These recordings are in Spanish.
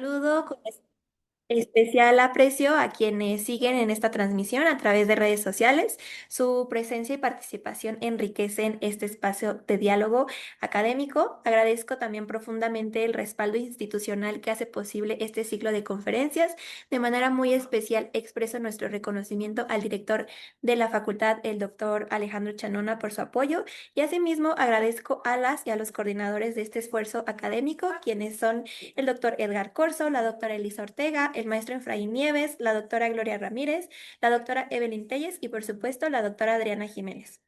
Saludo con especial aprecio a quienes siguen en esta transmisión a través de redes sociales. Su presencia y participación enriquecen este espacio de diálogo académico. Agradezco también profundamente el respaldo institucional que hace posible este ciclo de conferencias. De manera muy especial, expreso nuestro reconocimiento al director de la facultad, el doctor Alejandro Chanona, por su apoyo. Y asimismo, agradezco a las y a los coordinadores de este esfuerzo académico, quienes son el doctor Edgar Corso, la doctora Elisa Ortega, el maestro Efraín Nieves, la doctora Gloria Ramírez, la doctora Evelyn Telles y por supuesto la doctora Adriana Jiménez.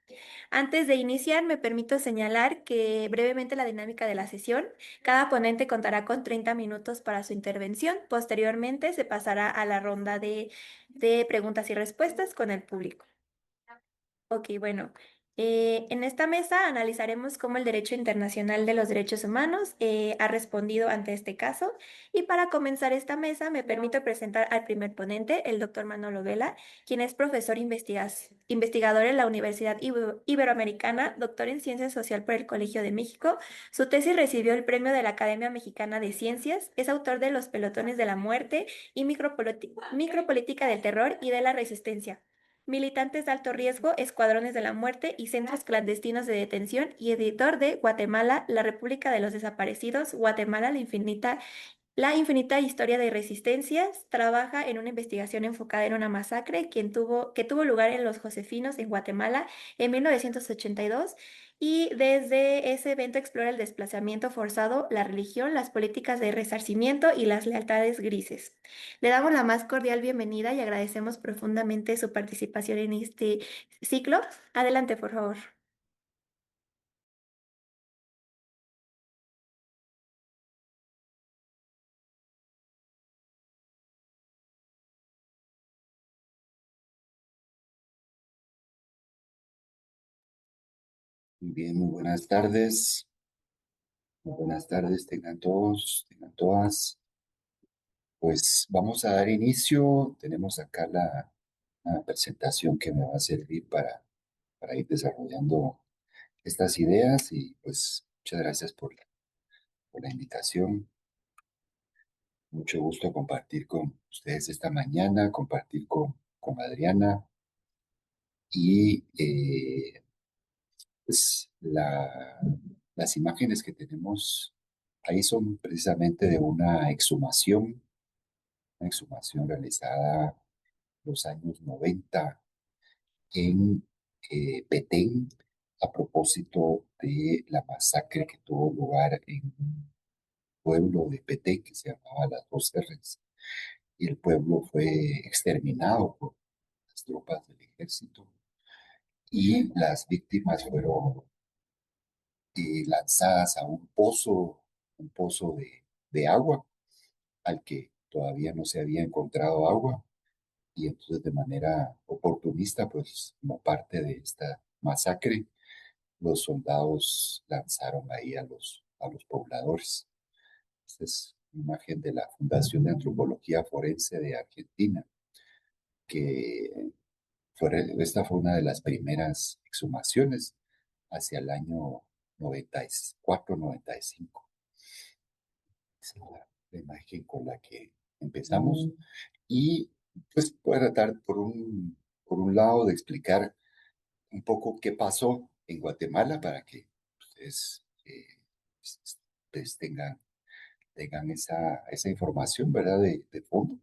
Antes de iniciar, me permito señalar que brevemente la dinámica de la sesión. Cada ponente contará con 30 minutos para su intervención. Posteriormente se pasará a la ronda de preguntas y respuestas con el público. Ok, bueno, en esta mesa analizaremos cómo el derecho internacional de los derechos humanos ha respondido ante este caso. Y para comenzar esta mesa, me permito presentar al primer ponente, el doctor Manolo Vela, quien es profesor investigador en la Universidad Iberoamericana, doctor en Ciencias Social por el Colegio de México. Su tesis recibió el premio de la Academia Mexicana de Ciencias. Es autor de Los pelotones de la muerte y Micropolítica del terror y de la resistencia. Militantes de alto riesgo, escuadrones de la muerte y centros clandestinos de detención y editor de Guatemala, la República de los Desaparecidos, Guatemala, la infinita historia de resistencias. Trabaja en una investigación enfocada en una masacre que tuvo lugar en Los Josefinos, en Guatemala, en 1982. Y desde ese evento explora el desplazamiento forzado, la religión, las políticas de resarcimiento y las lealtades grises. Le damos la más cordial bienvenida y agradecemos profundamente su participación en este ciclo. Adelante, por favor. Muy bien, muy buenas tardes. Muy buenas tardes, tengan todos, tengan todas. Pues vamos a dar inicio. Tenemos acá la presentación que me va a servir para ir desarrollando estas ideas y pues muchas gracias por la invitación. Mucho gusto compartir con ustedes esta mañana, compartir con Adriana y pues las imágenes que tenemos ahí son precisamente de una exhumación realizada en los años 90 en Petén a propósito de la masacre que tuvo lugar en un pueblo de Petén que se llamaba Las Dos R's. Y el pueblo fue exterminado por las tropas del ejército y las víctimas fueron lanzadas a un pozo de agua al que todavía no se había encontrado agua y entonces de manera oportunista, pues como parte de esta masacre, los soldados lanzaron ahí a los pobladores. Esta es una imagen de la Fundación de Antropología Forense de Argentina, que esta fue una de las primeras exhumaciones hacia el año 94-95. Esa es la imagen con la que empezamos. Y pues voy a tratar por un lado de explicar un poco qué pasó en Guatemala para que ustedes pues, tengan esa información, ¿verdad? De fondo.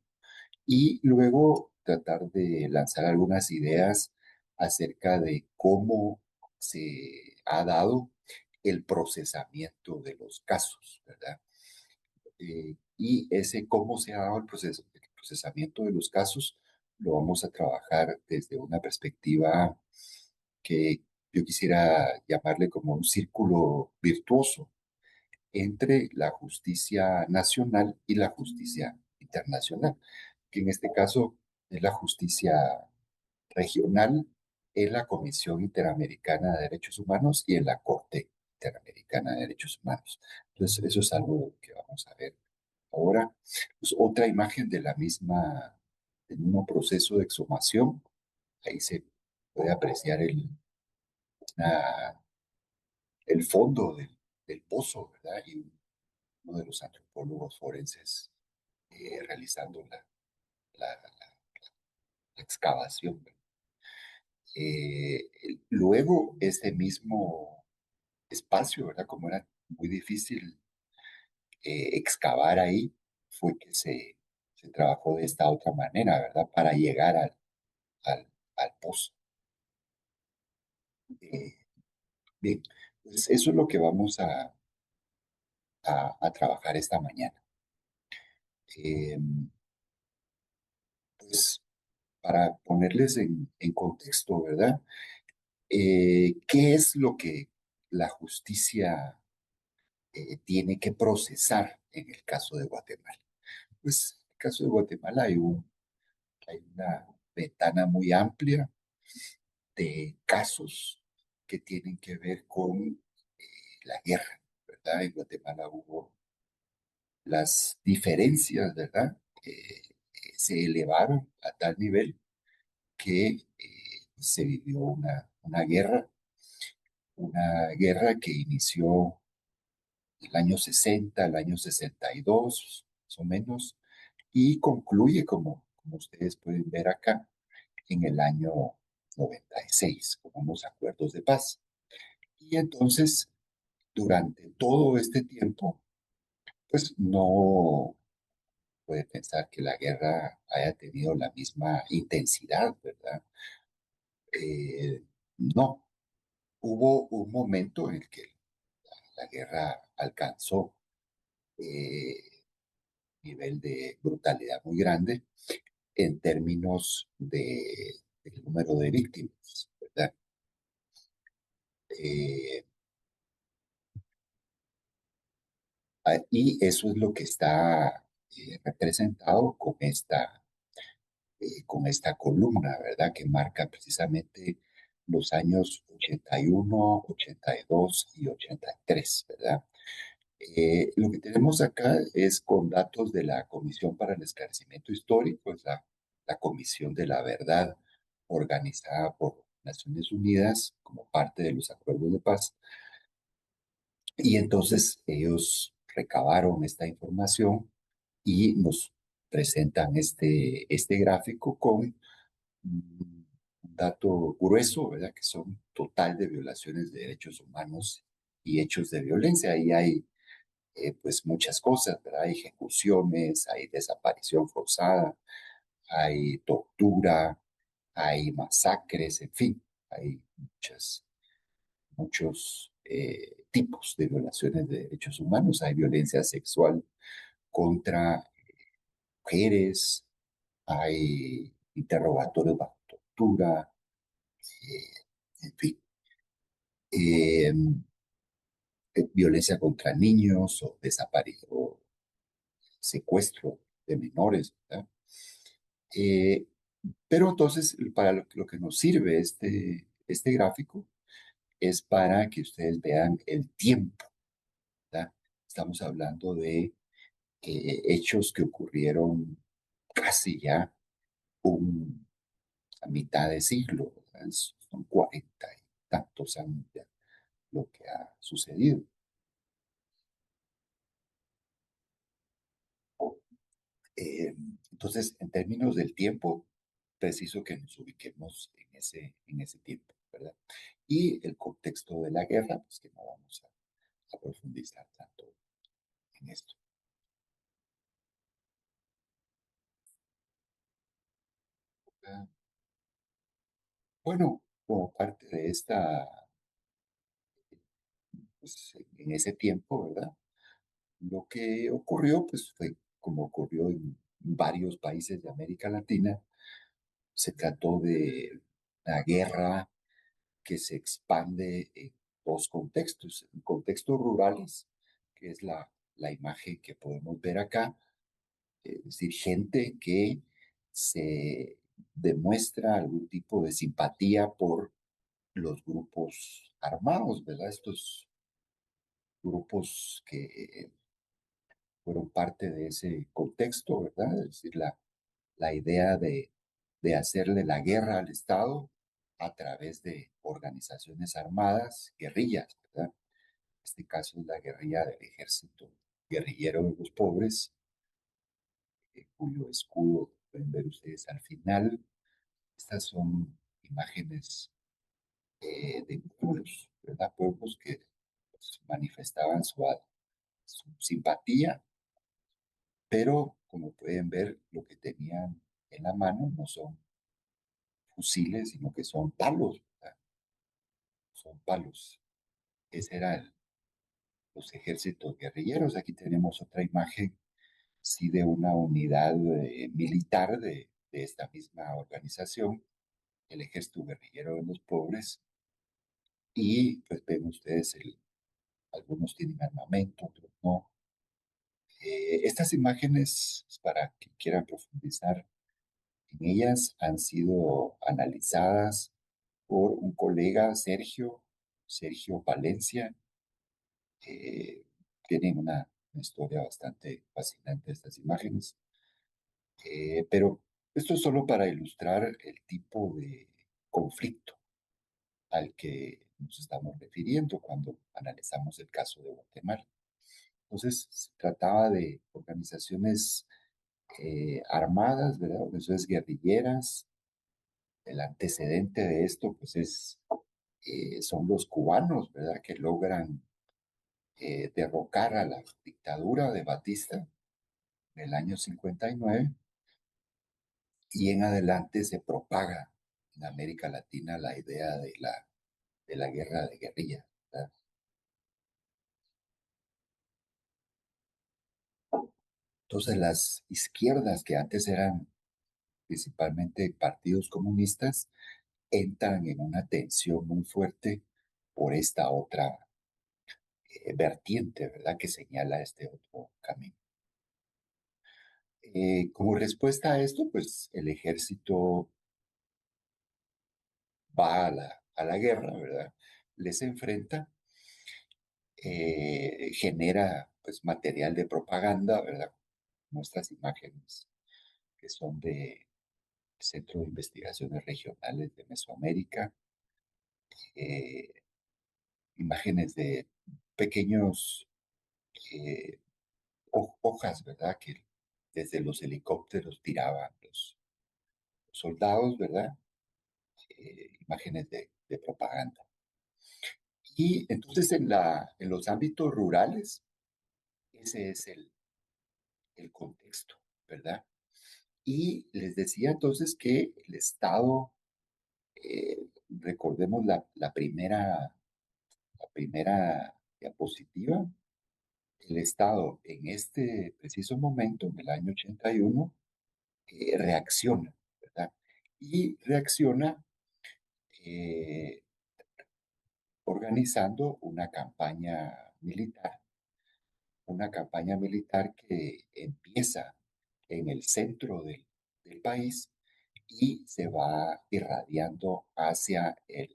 Y luego tratar de lanzar algunas ideas acerca de cómo se ha dado el procesamiento de los casos, ¿verdad? Y ese cómo se ha dado el procesamiento de los casos lo vamos a trabajar desde una perspectiva que yo quisiera llamarle como un círculo virtuoso entre la justicia nacional y la justicia internacional, que en este caso es la justicia regional en la Comisión Interamericana de Derechos Humanos y en la Corte Interamericana de Derechos Humanos. Entonces, eso es algo que vamos a ver ahora. Pues, otra imagen de del mismo proceso de exhumación. Ahí se puede apreciar ah, el fondo del pozo, ¿verdad? Y uno de los antropólogos forenses realizando la excavación. Luego, este mismo espacio, ¿verdad? Como era muy difícil excavar ahí, fue que se trabajó de esta otra manera, ¿verdad? Para llegar al, al pozo. Eh, Bien, pues eso es lo que vamos a trabajar esta mañana. Eh, pues para ponerles en contexto, ¿verdad? ¿Qué es lo que la justicia tiene que procesar en el caso de Guatemala? Pues en el caso de Guatemala hay una ventana muy amplia de casos que tienen que ver con la guerra, ¿verdad? En Guatemala hubo las diferencias, ¿verdad? Se elevaron a tal nivel que se vivió una guerra que inició el año 60, el año 62, más o menos, y concluye, como ustedes pueden ver acá, en el año 96, con unos acuerdos de paz. Y entonces, durante todo este tiempo, pues no puede pensar que la guerra haya tenido la misma intensidad, ¿verdad? No, hubo un momento en el que la guerra alcanzó nivel de brutalidad muy grande en términos del número de víctimas, ¿verdad? Eh, y eso es lo que está representado con esta columna, ¿verdad? Que marca precisamente los años 81, 82 y 83, ¿verdad? Lo que tenemos acá es con datos de la Comisión para el Esclarecimiento Histórico, es la Comisión de la Verdad organizada por Naciones Unidas como parte de los acuerdos de paz. Y entonces ellos recabaron esta información y nos presentan este gráfico con un dato grueso, ¿verdad? Que son total de violaciones de derechos humanos y hechos de violencia. Ahí hay pues muchas cosas, ¿verdad? Hay ejecuciones, hay desaparición forzada, hay tortura, hay masacres, en fin, hay muchos tipos de violaciones de derechos humanos. Hay violencia sexual contra mujeres, hay interrogatorios bajo tortura, en fin, eh, violencia contra niños o desaparición o secuestro de menores, ¿verdad? Eh, pero entonces, para lo que nos sirve este gráfico es para que ustedes vean el tiempo, ¿verdad? Estamos hablando de hechos que ocurrieron casi ya un, a mitad de siglo, ¿verdad? Son 40 y tantos años ya lo que ha sucedido. Eh, entonces, en términos del tiempo, preciso que nos ubiquemos en ese tiempo, ¿verdad? Y el contexto de la guerra, pues que no vamos a profundizar tanto en esto. Ah, bueno, como parte de pues en ese tiempo, ¿verdad? Lo que ocurrió, pues fue como ocurrió en varios países de América Latina, se trató de una guerra que se expande en dos contextos. En contextos rurales, que es la imagen que podemos ver acá, es decir, gente que se demuestra algún tipo de simpatía por los grupos armados, ¿verdad? Estos grupos que fueron parte de ese contexto, ¿verdad? Es decir, la idea de hacerle la guerra al Estado a través de organizaciones armadas, guerrillas, ¿verdad? En este caso es la guerrilla del ejército guerrillero de los pobres, cuyo escudo pueden ver ustedes al final. Estas son imágenes de pueblos, ¿verdad? Pueblos que pues, manifestaban su simpatía, pero como pueden ver, lo que tenían en la mano no son fusiles, sino que son palos, ¿verdad? Son palos. Ese eran los ejércitos guerrilleros. Aquí tenemos otra imagen, sí, de una unidad militar de esta misma organización, el Ejército Guerrillero de los Pobres. Y pues ven ustedes, algunos tienen armamento, otros no. Estas imágenes, para que quieran profundizar en ellas, han sido analizadas por un colega, Sergio Valencia. Eh, Tienen una historia bastante fascinante estas imágenes. Pero esto es solo para ilustrar el tipo de conflicto al que nos estamos refiriendo cuando analizamos el caso de Guatemala. Entonces, se trataba de organizaciones armadas, ¿verdad? Organizaciones guerrilleras. El antecedente de esto, pues, son los cubanos, ¿verdad? Que logran derrocar a la dictadura de Batista en el año 59 y en adelante se propaga en América Latina la idea de la guerra de guerrilla, ¿verdad? Entonces, las izquierdas, que antes eran principalmente partidos comunistas, entran en una tensión muy fuerte por esta otra vertiente, ¿verdad?, que señala este otro camino. Como respuesta a esto, pues el ejército va a la guerra, ¿verdad? Les enfrenta, genera pues material de propaganda, ¿verdad? Nuestras imágenes que son de Centro de Investigaciones Regionales de Mesoamérica, eh, imágenes de pequeños eh, hojas, ¿verdad? Que desde los helicópteros tiraban los soldados, ¿verdad? Imágenes de propaganda. Y entonces en los ámbitos rurales, ese es el contexto, ¿verdad? Y les decía entonces que el Estado, recordemos la primera diapositiva, el Estado en este preciso momento, en el año 81, reacciona, ¿verdad? Y reacciona eh, organizando una campaña militar que empieza en el centro del país y se va irradiando hacia el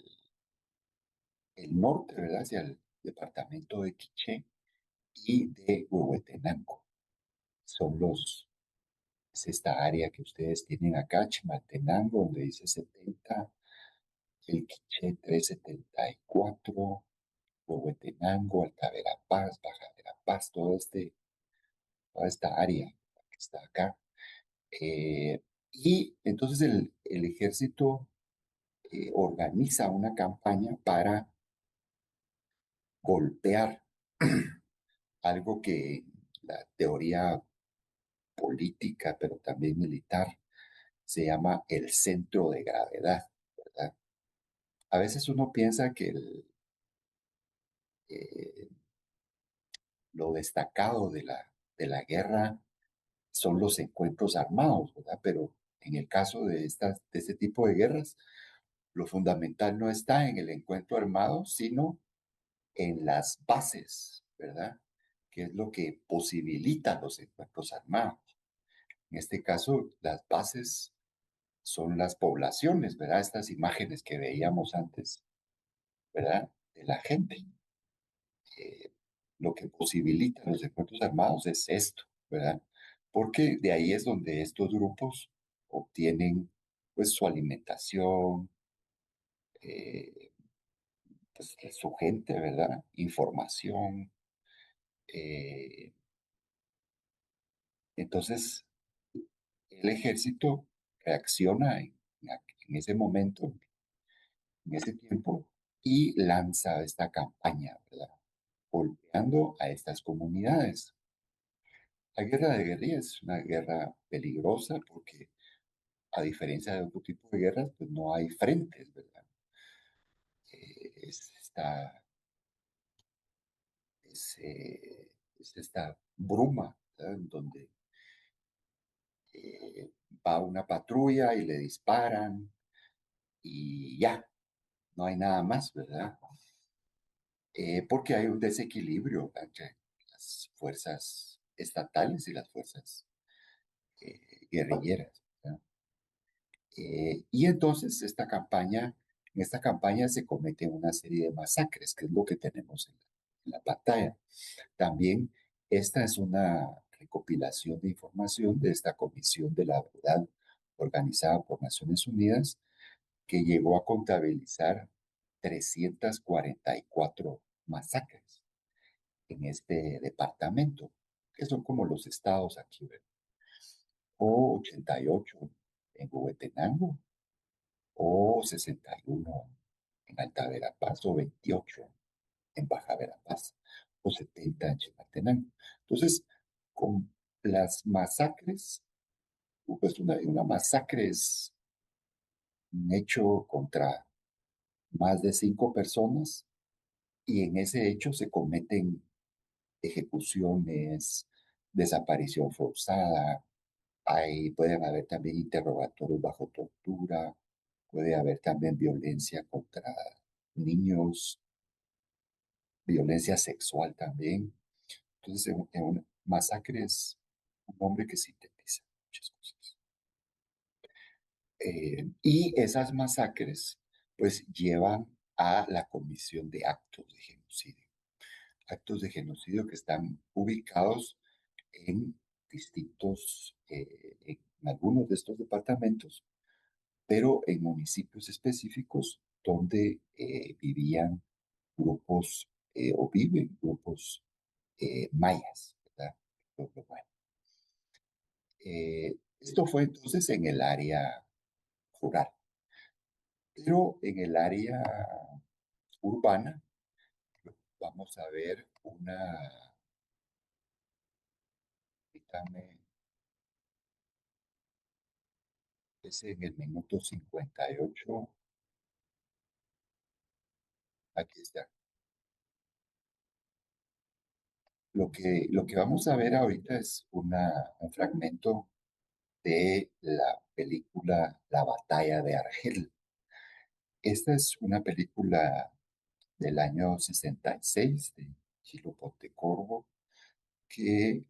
norte, ¿verdad? Hacia el departamento de Quiché y de Huehuetenango. Son es esta área que ustedes tienen acá, Chimaltenango, donde dice 70, el Quiché 374, Huehuetenango, Alta Verapaz, Baja Verapaz, toda esta área que está acá. Eh, y entonces el ejército organiza una campaña para golpear algo que la teoría política, pero también militar, se llama el centro de gravedad, ¿verdad? A veces uno piensa que eh, lo destacado de la guerra son los encuentros armados, ¿verdad? Pero en el caso de este tipo de guerras, lo fundamental no está en el encuentro armado, sino en las bases, ¿verdad? Que es lo que posibilita los encuentros armados. En este caso, las bases son las poblaciones, ¿verdad? Estas imágenes que veíamos antes, ¿verdad? De la gente. Eh, lo que posibilita los encuentros armados es esto, ¿verdad? Porque de ahí es donde estos grupos obtienen pues su alimentación, eh, pues, de su gente, ¿verdad? Información. eh, entonces, el ejército reacciona en ese momento, en ese tiempo, y lanza esta campaña, ¿verdad? Golpeando a estas comunidades. La guerra de guerrillas es una guerra peligrosa porque, a diferencia de otro tipo de guerras, pues no hay frentes, ¿verdad? Es es esta bruma, ¿verdad? En donde eh, va una patrulla y le disparan y ya, no hay nada más, ¿verdad? Porque hay un desequilibrio entre las fuerzas estatales y las fuerzas guerrilleras, ¿verdad? Y entonces en esta campaña se cometen una serie de masacres, que es lo que tenemos en la pantalla. También esta es una recopilación de información de esta Comisión de la Verdad organizada por Naciones Unidas, que llegó a contabilizar 344 masacres en este departamento, que son como los estados aquí, ¿verdad? O 88 en Huehuetenango, o 61 en Alta Verapaz, o 28 en Baja Verapaz, o 70 en Chimaltenango. Entonces, con las masacres, pues una masacre es un hecho contra más de 5 personas, y en ese hecho se cometen ejecuciones, desaparición forzada, pueden haber también interrogatorios bajo tortura, puede haber también violencia contra niños, violencia sexual también. Entonces, en una masacre es un hombre que sintetiza muchas cosas. Y esas masacres, pues, llevan a la comisión de actos de genocidio. Actos de genocidio que están ubicados en en algunos de estos departamentos, pero en municipios específicos donde vivían grupos o viven grupos mayas, ¿verdad? Pueblo maya. Esto fue entonces en el área rural, pero en el área urbana vamos a ver dígame, es en el minuto 58, aquí está. Lo que vamos a ver ahorita es un fragmento de la película La Batalla de Argel. Esta es una película del año 66 de Chilo Pontecorvo, que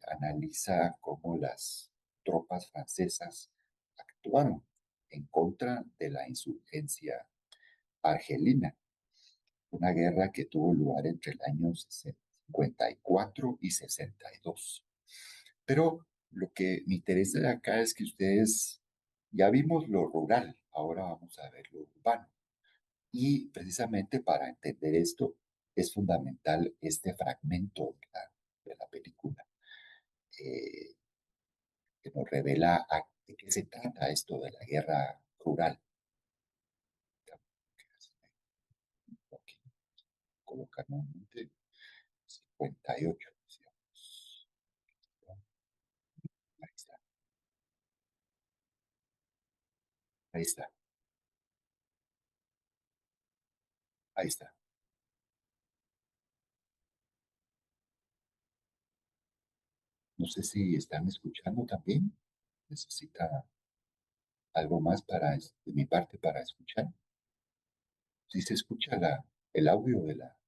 analiza cómo las tropas francesas actuaron en contra de la insurgencia argelina, una guerra que tuvo lugar entre el año 54 y 62. Pero lo que me interesa de acá es que ustedes ya vimos lo rural, ahora vamos a ver lo urbano. Y precisamente para entender esto es fundamental este fragmento de la película, eh, que nos revela de qué se trata esto de la guerra rural. Aquí, colocar nuevamente 58, decíamos. Ahí está, ahí está, ahí está. No sé si están escuchando también. Necesita algo más de mi parte para escuchar. Si se escucha el audio de la,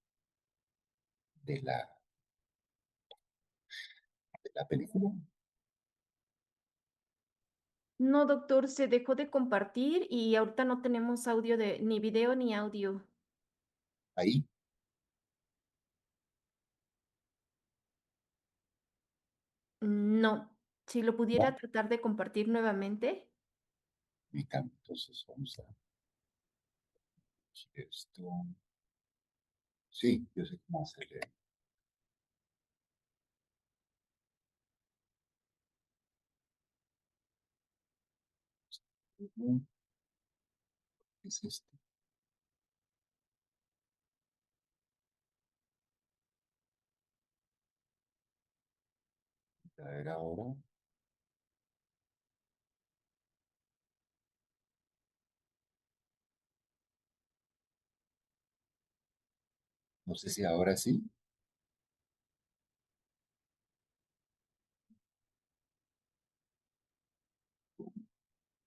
de la película, No, doctor, se dejó de compartir y ahorita no tenemos audio de ni video ni audio. ahí, No, si lo pudiera no, tratar de compartir nuevamente. mi cambio. Entonces vamos a hacer esto. Sí, yo sé cómo hacerle. Mm, ¿qué es esto? A ver ahora. No sé si ahora sí.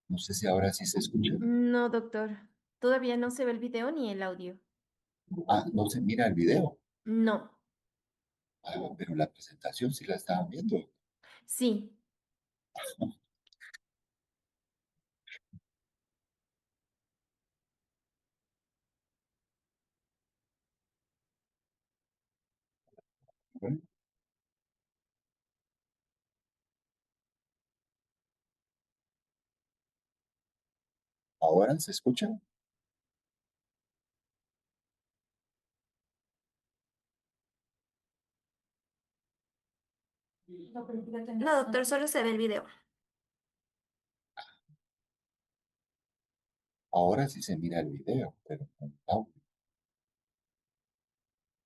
No sé si ahora sí se escucha. No, doctor. Todavía no se ve el video ni el audio. Ah, no se mira el video. No. Ah, pero la presentación sí la estaban viendo. Sí. Bueno, ahora se escucha. No, doctor, solo se ve el video. Ahora sí se mira el video, pero con audio.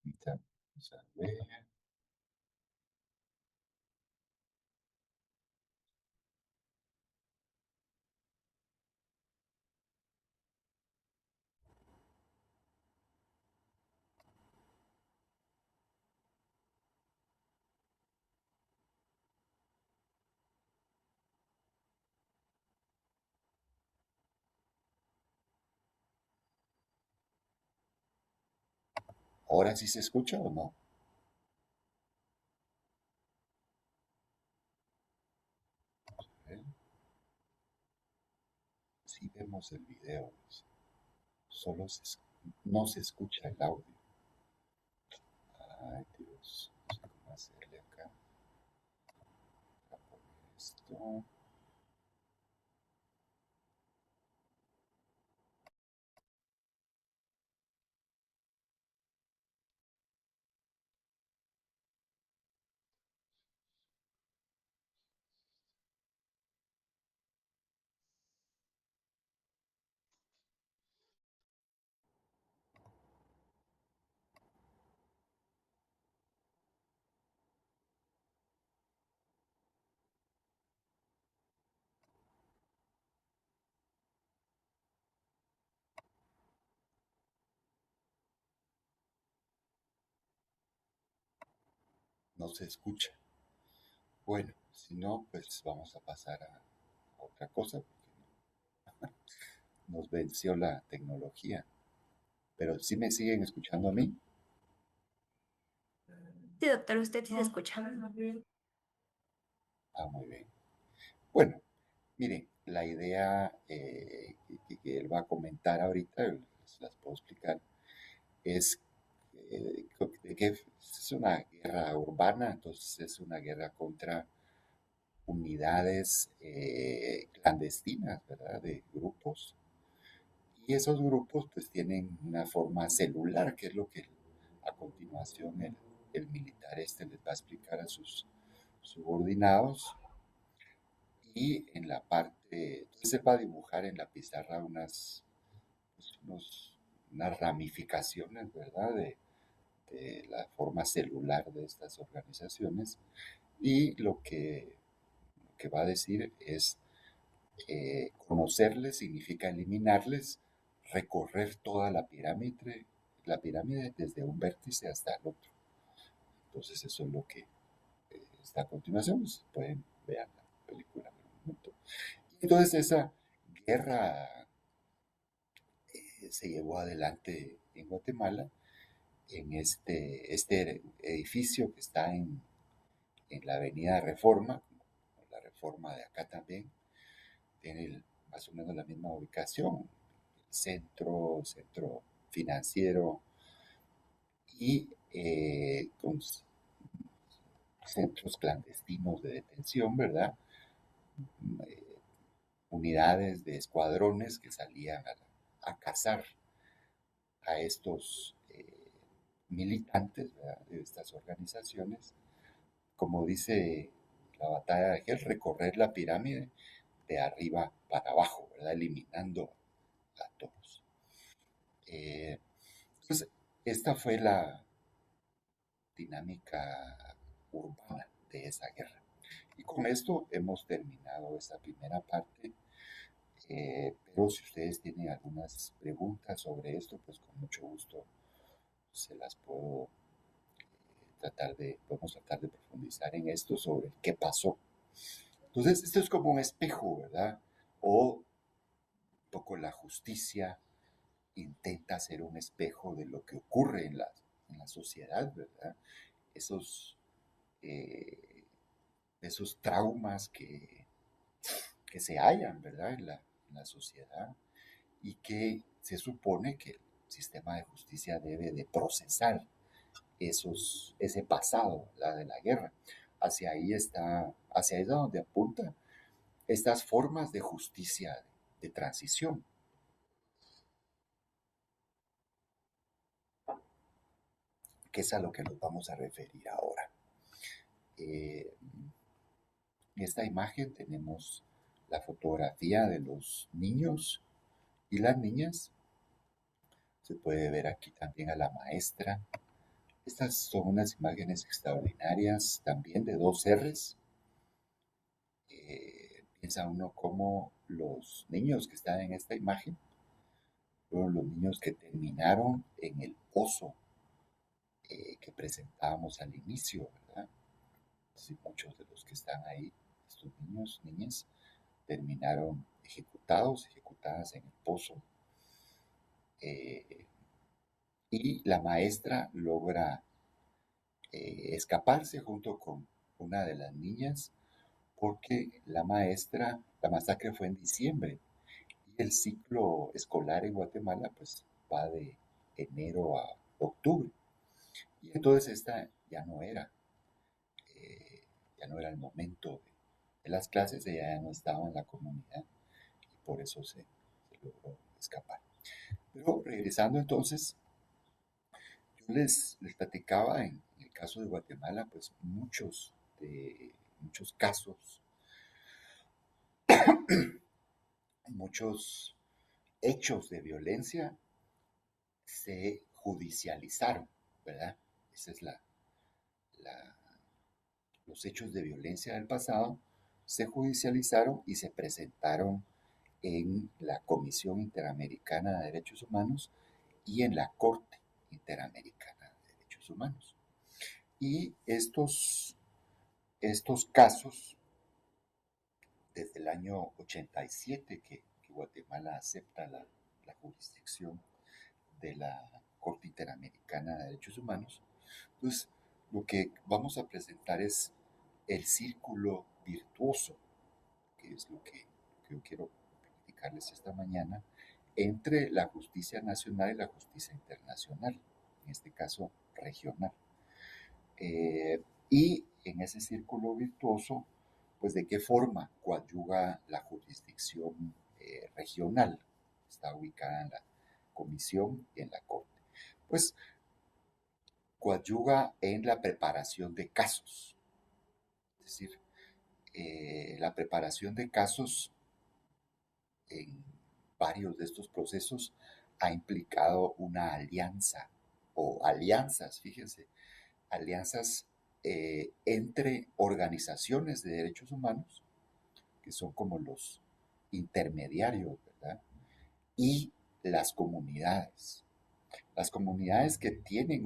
Ahorita vamos a ver. ¿Ahora sí se escucha o no? A ver, sí vemos el video, solo no se escucha el audio. Ay, Dios, no sé cómo hacerle acá. Para poner esto. No se escucha. Bueno, si no, pues vamos a pasar a otra cosa, porque nos venció la tecnología. Pero sí me siguen escuchando a mí. Sí, doctor, usted sí se escucha. Ah, muy bien. Bueno, mire, la idea que él va a comentar ahorita, se las puedo explicar, es de que es una guerra urbana, entonces es una guerra contra unidades clandestinas, ¿verdad? De grupos. Y esos grupos pues tienen una forma celular, que es lo que a continuación el militar este les va a explicar a sus subordinados. Y en la parte, entonces él va a dibujar en la pizarra pues, unas ramificaciones, ¿verdad? De la forma celular de estas organizaciones. Y lo que va a decir es, conocerles significa eliminarles, recorrer toda la pirámide desde un vértice hasta el otro. Entonces eso es lo que está a continuación. Pues, pueden ver la película en un momento. Y entonces esa guerra se llevó adelante en Guatemala, en este edificio que está en la Avenida Reforma, la Reforma de acá también, tiene más o menos la misma ubicación, centro financiero y con centros clandestinos de detención, ¿verdad? Eh, unidades de escuadrones que salían a cazar a estos militantes, ¿verdad? De estas organizaciones. Como dice la batalla de Hell, recorrer la pirámide de arriba para abajo, ¿verdad? Eliminando a todos. Entonces, esta fue la dinámica urbana de esa guerra. Y con esto hemos terminado esta primera parte. Pero si ustedes tienen algunas preguntas sobre esto, pues con mucho gusto se las puedo podemos tratar de profundizar en esto sobre qué pasó. Entonces, esto es como un espejo, ¿verdad? O un poco la justicia intenta ser un espejo de lo que ocurre en la sociedad, ¿verdad? Esos, eh, esos traumas que se hallan, ¿verdad? En la sociedad y que se supone que el sistema de justicia debe de procesar ese pasado, ¿verdad? De la guerra. Hacia ahí es donde apunta estas formas de justicia de transición. Que es a lo que nos vamos a referir ahora. En esta imagen tenemos la fotografía de los niños y las niñas. Se puede ver aquí también a la maestra. Estas son unas imágenes extraordinarias también de dos R's. Piensa uno cómo los niños que están en esta imagen fueron los niños que terminaron en el pozo que presentábamos al inicio, ¿verdad? Sí, muchos de los que están ahí, estos niños, niñas, terminaron ejecutadas en el pozo. Y la maestra logra escaparse junto con una de las niñas porque la masacre fue en diciembre y el ciclo escolar en Guatemala pues va de enero a octubre. Y entonces esta ya no era el momento de las clases, ella ya no estaba en la comunidad y por eso se logró escapar. Pero regresando entonces, yo les platicaba en el caso de Guatemala, pues muchos casos, muchos hechos de violencia se judicializaron, ¿verdad? Esa es los hechos de violencia del pasado se judicializaron y se presentaron en la Comisión Interamericana de Derechos Humanos y en la Corte Interamericana de Derechos Humanos. Y estos casos, desde el año 87 que Guatemala acepta la jurisdicción de la Corte Interamericana de Derechos Humanos, pues lo que vamos a presentar es el círculo virtuoso, que es lo que yo quiero explicarles esta mañana, entre la justicia nacional y la justicia internacional, en este caso regional. Y en ese círculo virtuoso, pues de qué forma coadyuga la jurisdicción regional, está ubicada en la comisión y en la corte. Pues coadyuga en la preparación de casos, es decir, la preparación de casos en varios de estos procesos ha implicado una alianza o alianzas, fíjense, alianzas entre organizaciones de derechos humanos, que son como los intermediarios, ¿verdad? Y las comunidades. Las comunidades que tienen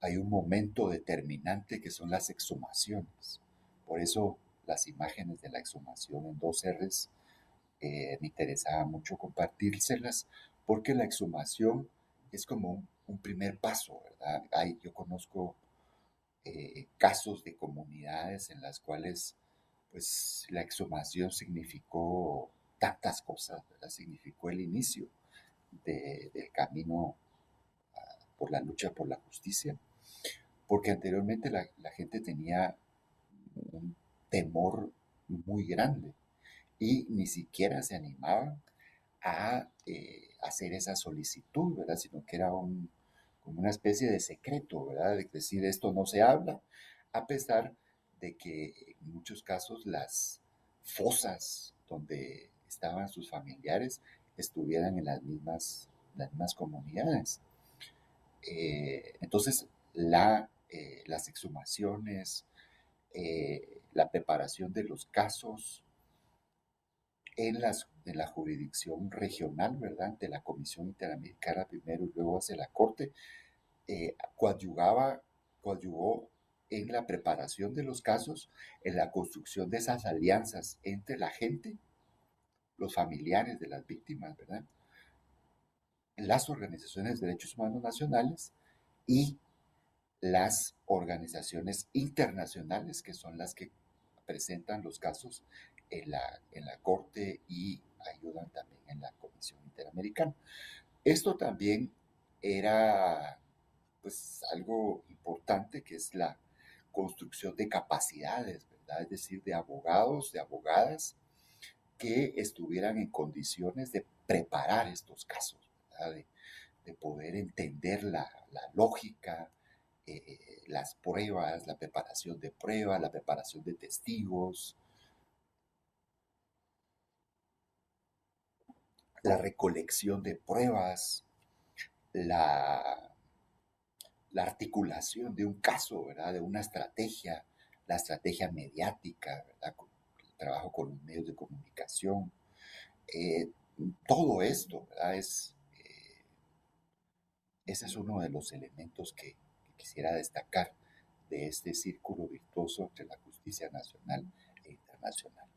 hay un momento determinante que son las exhumaciones. Por eso las imágenes de la exhumación en dos R's me interesaba mucho compartírselas, porque la exhumación es como un primer paso, ¿verdad? Yo conozco casos de comunidades en las cuales pues la exhumación significó tantas cosas, ¿verdad? Significó el inicio del camino por la lucha por la justicia, porque anteriormente la gente tenía un temor muy grande y ni siquiera se animaban a hacer esa solicitud, ¿verdad? Sino que era como una especie de secreto, ¿verdad? De decir esto no se habla, a pesar de que en muchos casos fosas donde estaban sus familiares estuvieran en las mismas comunidades. Entonces, las exhumaciones, la preparación de los casos en la jurisdicción regional, ¿verdad? Ante la Comisión Interamericana primero y luego hacia la Corte, coadyuvó en la preparación de los casos, en la construcción de esas alianzas entre la gente, los familiares de las víctimas, ¿verdad? Las organizaciones de derechos humanos nacionales y las organizaciones internacionales, que son las que presentan los casos en la Corte y ayudan también en la Comisión Interamericana. Esto también era pues algo importante, que es la construcción de capacidades, ¿verdad? Es decir, de abogados, de abogadas que estuvieran en condiciones de preparar estos casos, ¿verdad? De poder entender la lógica, las pruebas, la preparación de pruebas, la preparación de testigos, la recolección de pruebas, la, la articulación de un caso, ¿verdad? De una estrategia, la estrategia mediática, ¿verdad? El trabajo con los medios de comunicación. Eh, Todo esto, ¿verdad? Ese es uno de los elementos que quisiera destacar de este círculo virtuoso entre la justicia nacional e internacional.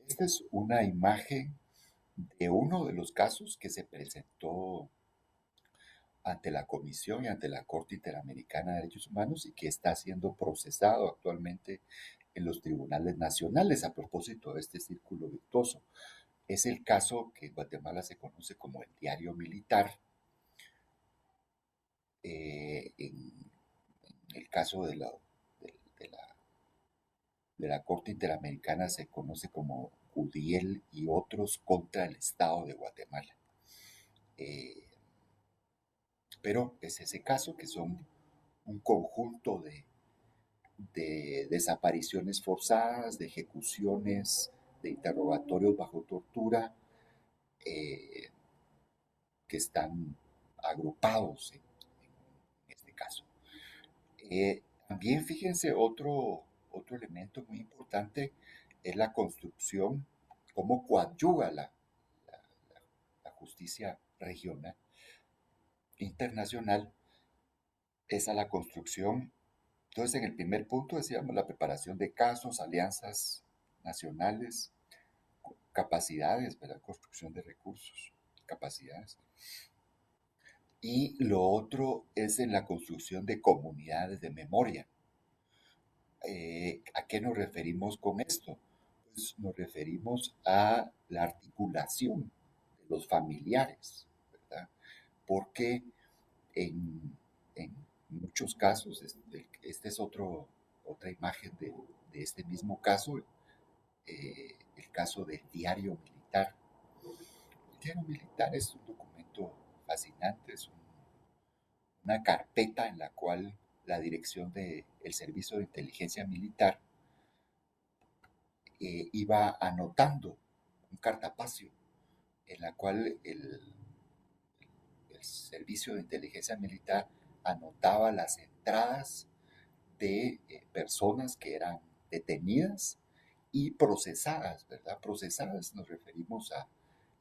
Esta es una imagen de uno de los casos que se presentó ante la Comisión y ante la Corte Interamericana de Derechos Humanos y que está siendo procesado actualmente en los tribunales nacionales a propósito de este círculo virtuoso. Es el caso que en Guatemala se conoce como el diario militar. En el caso de la, de la Corte Interamericana se conoce como UDIEL y otros contra el Estado de Guatemala. Eh, pero es ese caso que son un conjunto de desapariciones forzadas, de ejecuciones, de interrogatorios bajo tortura, eh, que están agrupados en este caso. También fíjense, otro elemento muy importante es la construcción, cómo coadyuva la, la justicia regional, internacional, es a la construcción. Entonces, en el primer punto decíamos la preparación de casos, alianzas nacionales, capacidades, ¿verdad? Construcción de recursos, capacidades. Y lo otro es en la construcción de comunidades de memoria. ¿A qué nos referimos con esto? Pues nos referimos a la articulación de los familiares, ¿verdad? Porque en muchos casos, esta es otra imagen de este mismo caso, el caso del diario militar. El diario militar es un documento fascinante, es una carpeta en la cual la dirección del Servicio de Inteligencia Militar iba anotando un cartapacio en la cual el Servicio de Inteligencia Militar anotaba las entradas de personas que eran detenidas y procesadas, ¿verdad? Procesadas nos referimos a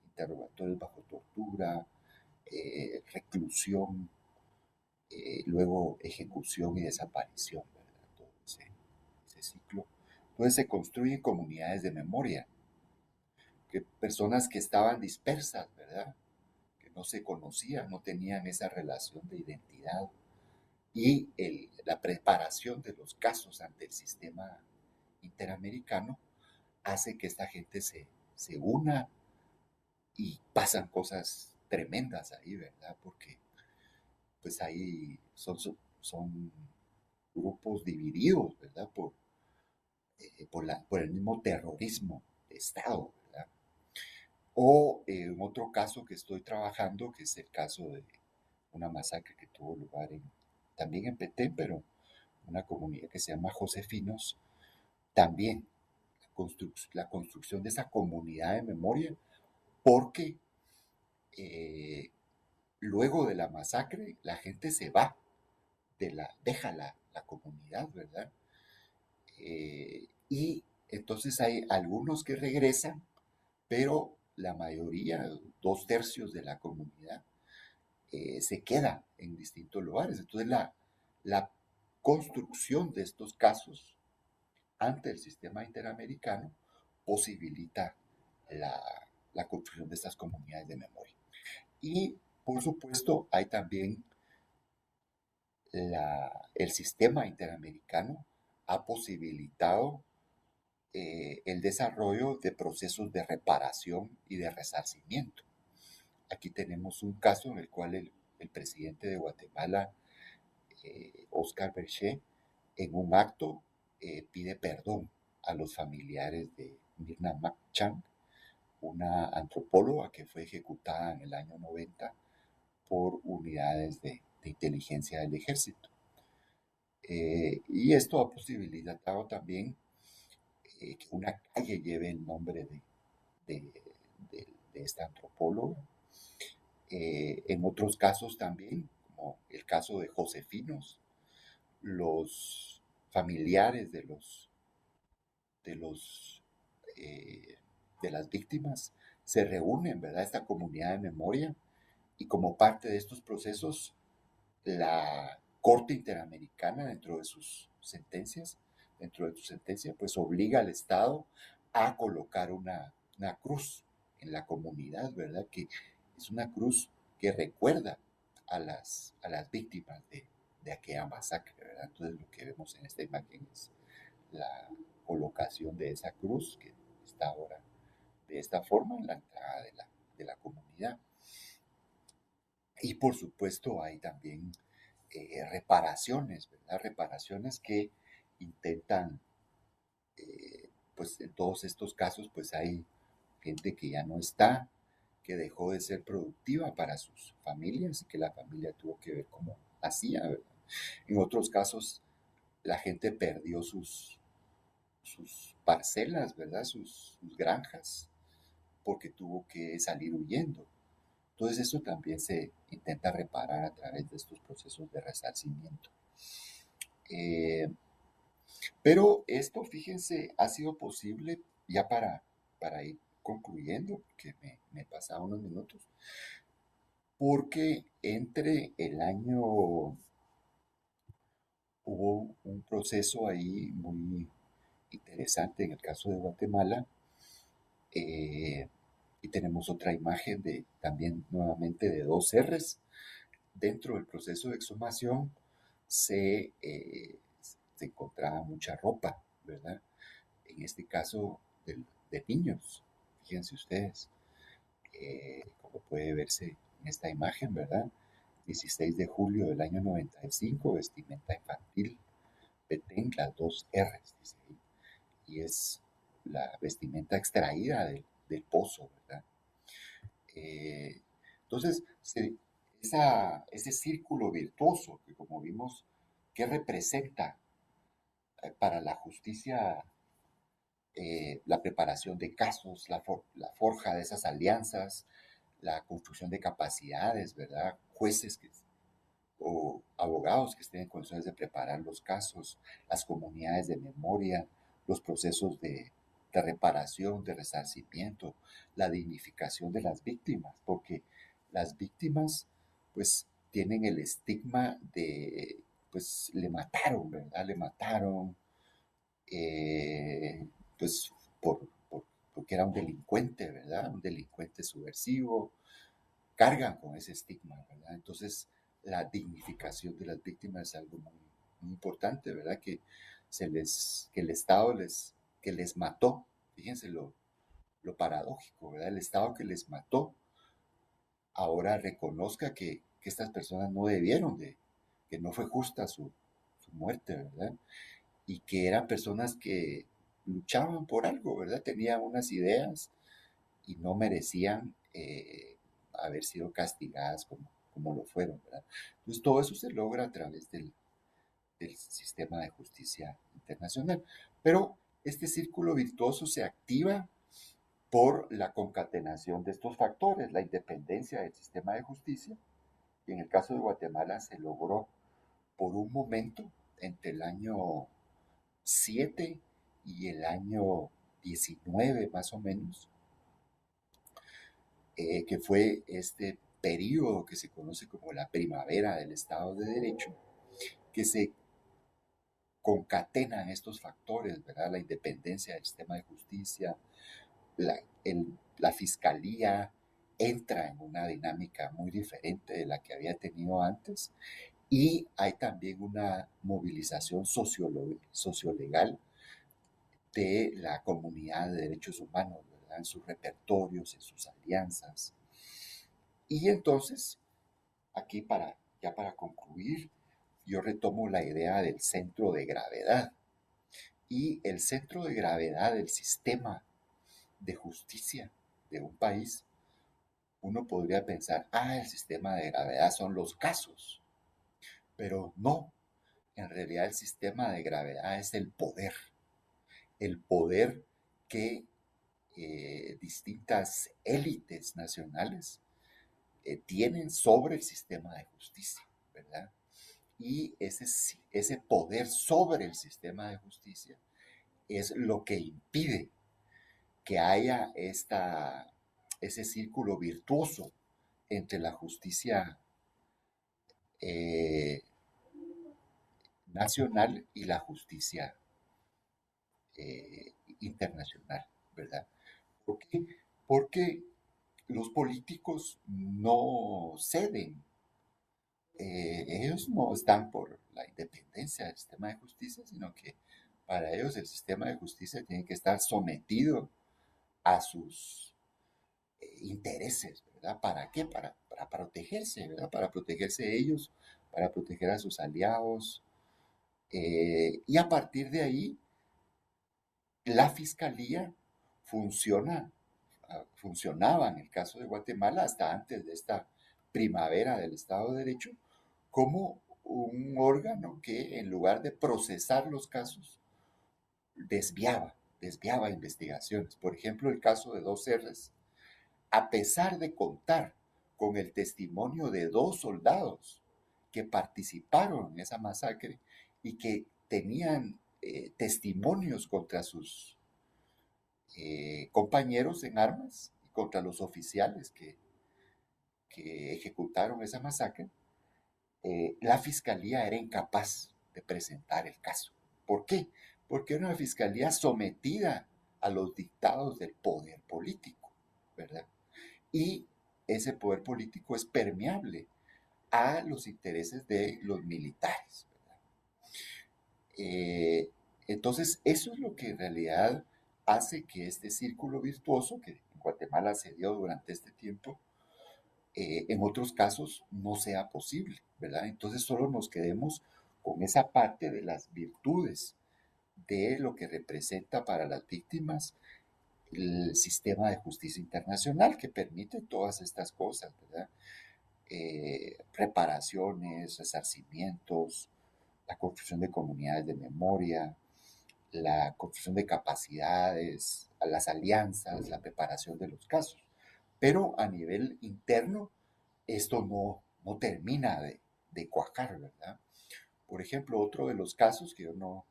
interrogatorios bajo tortura, reclusión, luego ejecución y desaparición, ¿verdad? Todo ese ciclo. Entonces se construyen comunidades de memoria, que personas que estaban dispersas, ¿verdad? Que no se conocían, no tenían esa relación de identidad. Y la preparación de los casos ante el sistema interamericano hace que esta gente se una y pasan cosas tremendas ahí, ¿verdad? Porque pues ahí son grupos divididos, ¿verdad? Por el mismo terrorismo de Estado, ¿verdad? O en otro caso que estoy trabajando, que es el caso de una masacre que tuvo lugar también en Petén, pero una comunidad que se llama Josefinos, también la construcción de esa comunidad de memoria, porque luego de la masacre la gente se va, deja la comunidad, ¿verdad? Y entonces hay algunos que regresan, pero la mayoría, 2/3 de la comunidad, se queda en distintos lugares. Entonces la construcción de estos casos ante el sistema interamericano posibilita la, la construcción de estas comunidades de memoria. Y por supuesto hay también el sistema interamericano ha posibilitado el desarrollo de procesos de reparación y de resarcimiento. Aquí tenemos un caso en el cual el presidente de Guatemala, Oscar Berché, en un acto pide perdón a los familiares de Mirna Machan, una antropóloga que fue ejecutada en el año 90 por unidades de inteligencia del ejército. Y esto ha posibilitado también que una calle lleve el nombre de esta antropóloga. En otros casos también, como el caso de Josefinos, los familiares de los de las víctimas se reúnen, ¿verdad? Esta comunidad de memoria, y como parte de estos procesos, la Corte Interamericana, dentro de su sentencia, pues obliga al Estado a colocar una cruz en la comunidad, ¿verdad? Que es una cruz que recuerda a las víctimas de aquella masacre, ¿verdad? Entonces lo que vemos en esta imagen es la colocación de esa cruz que está ahora de esta forma en la entrada de la comunidad. Y por supuesto hay también reparaciones, ¿verdad? Reparaciones que intentan, pues en todos estos casos, pues hay gente que ya no está, que dejó de ser productiva para sus familias y que la familia tuvo que ver cómo hacía, ¿verdad? En otros casos, la gente perdió sus parcelas, ¿verdad? Sus granjas, porque tuvo que salir huyendo. Entonces eso también se intenta reparar a través de estos procesos de resarcimiento. Pero esto, fíjense, ha sido posible ya para ir concluyendo, que me pasaba unos minutos, porque entre el año hubo un proceso ahí muy interesante en el caso de Guatemala, y tenemos otra imagen de también nuevamente de 2 Rs. Dentro del proceso de exhumación se encontraba mucha ropa, ¿verdad? En este caso de niños, fíjense ustedes, como puede verse en esta imagen, ¿verdad? 16 de julio del año 95, vestimenta infantil, Petén, las 2 Rs, dice ahí, y es la vestimenta extraída del pozo, ¿verdad? Entonces, ese círculo virtuoso que como vimos, ¿qué representa para la justicia la preparación de casos, la forja de esas alianzas, la construcción de capacidades, ¿verdad? Jueces o abogados que estén en condiciones de preparar los casos, las comunidades de memoria, los procesos de reparación, de resarcimiento, la dignificación de las víctimas, porque las víctimas pues tienen el estigma de, pues le mataron, ¿verdad? Le mataron, eh, pues porque era un delincuente, ¿verdad? Un delincuente subversivo, cargan con ese estigma, ¿verdad? Entonces, la dignificación de las víctimas es algo muy, muy importante, ¿verdad? Que el Estado que les mató, fíjense lo paradójico, ¿verdad? El Estado que les mató ahora reconozca que estas personas no debieron que no fue justa su muerte, ¿verdad? Y que eran personas que luchaban por algo, ¿verdad? Tenían unas ideas y no merecían haber sido castigadas como lo fueron, ¿verdad? Entonces todo eso se logra a través del sistema de justicia internacional. Pero Este círculo virtuoso se activa por la concatenación de estos factores, la independencia del sistema de justicia, y en el caso de Guatemala se logró por un momento entre el año 7 y el año 19 más o menos, que fue este periodo que se conoce como la primavera del Estado de Derecho, que se concatenan estos factores, ¿verdad? La independencia del sistema de justicia, la fiscalía entra en una dinámica muy diferente de la que había tenido antes y hay también una movilización sociolegal de la comunidad de derechos humanos, ¿verdad? En sus repertorios, en sus alianzas. Y entonces, aquí ya para concluir, yo retomo la idea del centro de gravedad. Y el centro de gravedad del sistema de justicia de un país, uno podría pensar, el sistema de gravedad son los casos, pero no, en realidad el sistema de gravedad es el poder que distintas élites nacionales tienen sobre el sistema de justicia, ¿verdad? Y ese poder sobre el sistema de justicia es lo que impide que haya ese círculo virtuoso entre la justicia eh, nacional y la justicia internacional, ¿verdad? ¿Por qué? Porque los políticos no ceden, ellos no están por la independencia del sistema de justicia, sino que para ellos el sistema de justicia tiene que estar sometido a sus intereses, ¿verdad? ¿Para qué? Para protegerse, ¿verdad? Para protegerse ellos, para proteger a sus aliados. Y a partir de ahí, la fiscalía funciona, funcionaba en el caso de Guatemala hasta antes de esta primavera del Estado de Derecho, como un órgano que en lugar de procesar los casos, desviaba investigaciones. Por ejemplo, el caso de dos R's, a pesar de contar con el testimonio de dos soldados que participaron en esa masacre y que tenían testimonios contra sus compañeros en armas y contra los oficiales que ejecutaron esa masacre, la fiscalía era incapaz de presentar el caso. ¿Por qué? Porque era una fiscalía sometida a los dictados del poder político, ¿verdad? Y ese poder político es permeable a los intereses de los militares, ¿verdad? Entonces, eso es lo que en realidad hace que este círculo virtuoso, que en Guatemala se dio durante este tiempo, en otros casos no sea posible, ¿verdad? Entonces solo nos quedemos con esa parte de las virtudes de lo que representa para las víctimas el sistema de justicia internacional que permite todas estas cosas, ¿verdad? Reparaciones, resarcimientos, la construcción de comunidades de memoria, la construcción de capacidades, las alianzas, la preparación de los casos. Pero a nivel interno, esto no termina de cuajar, ¿verdad? Por ejemplo, otro de los casos que yo no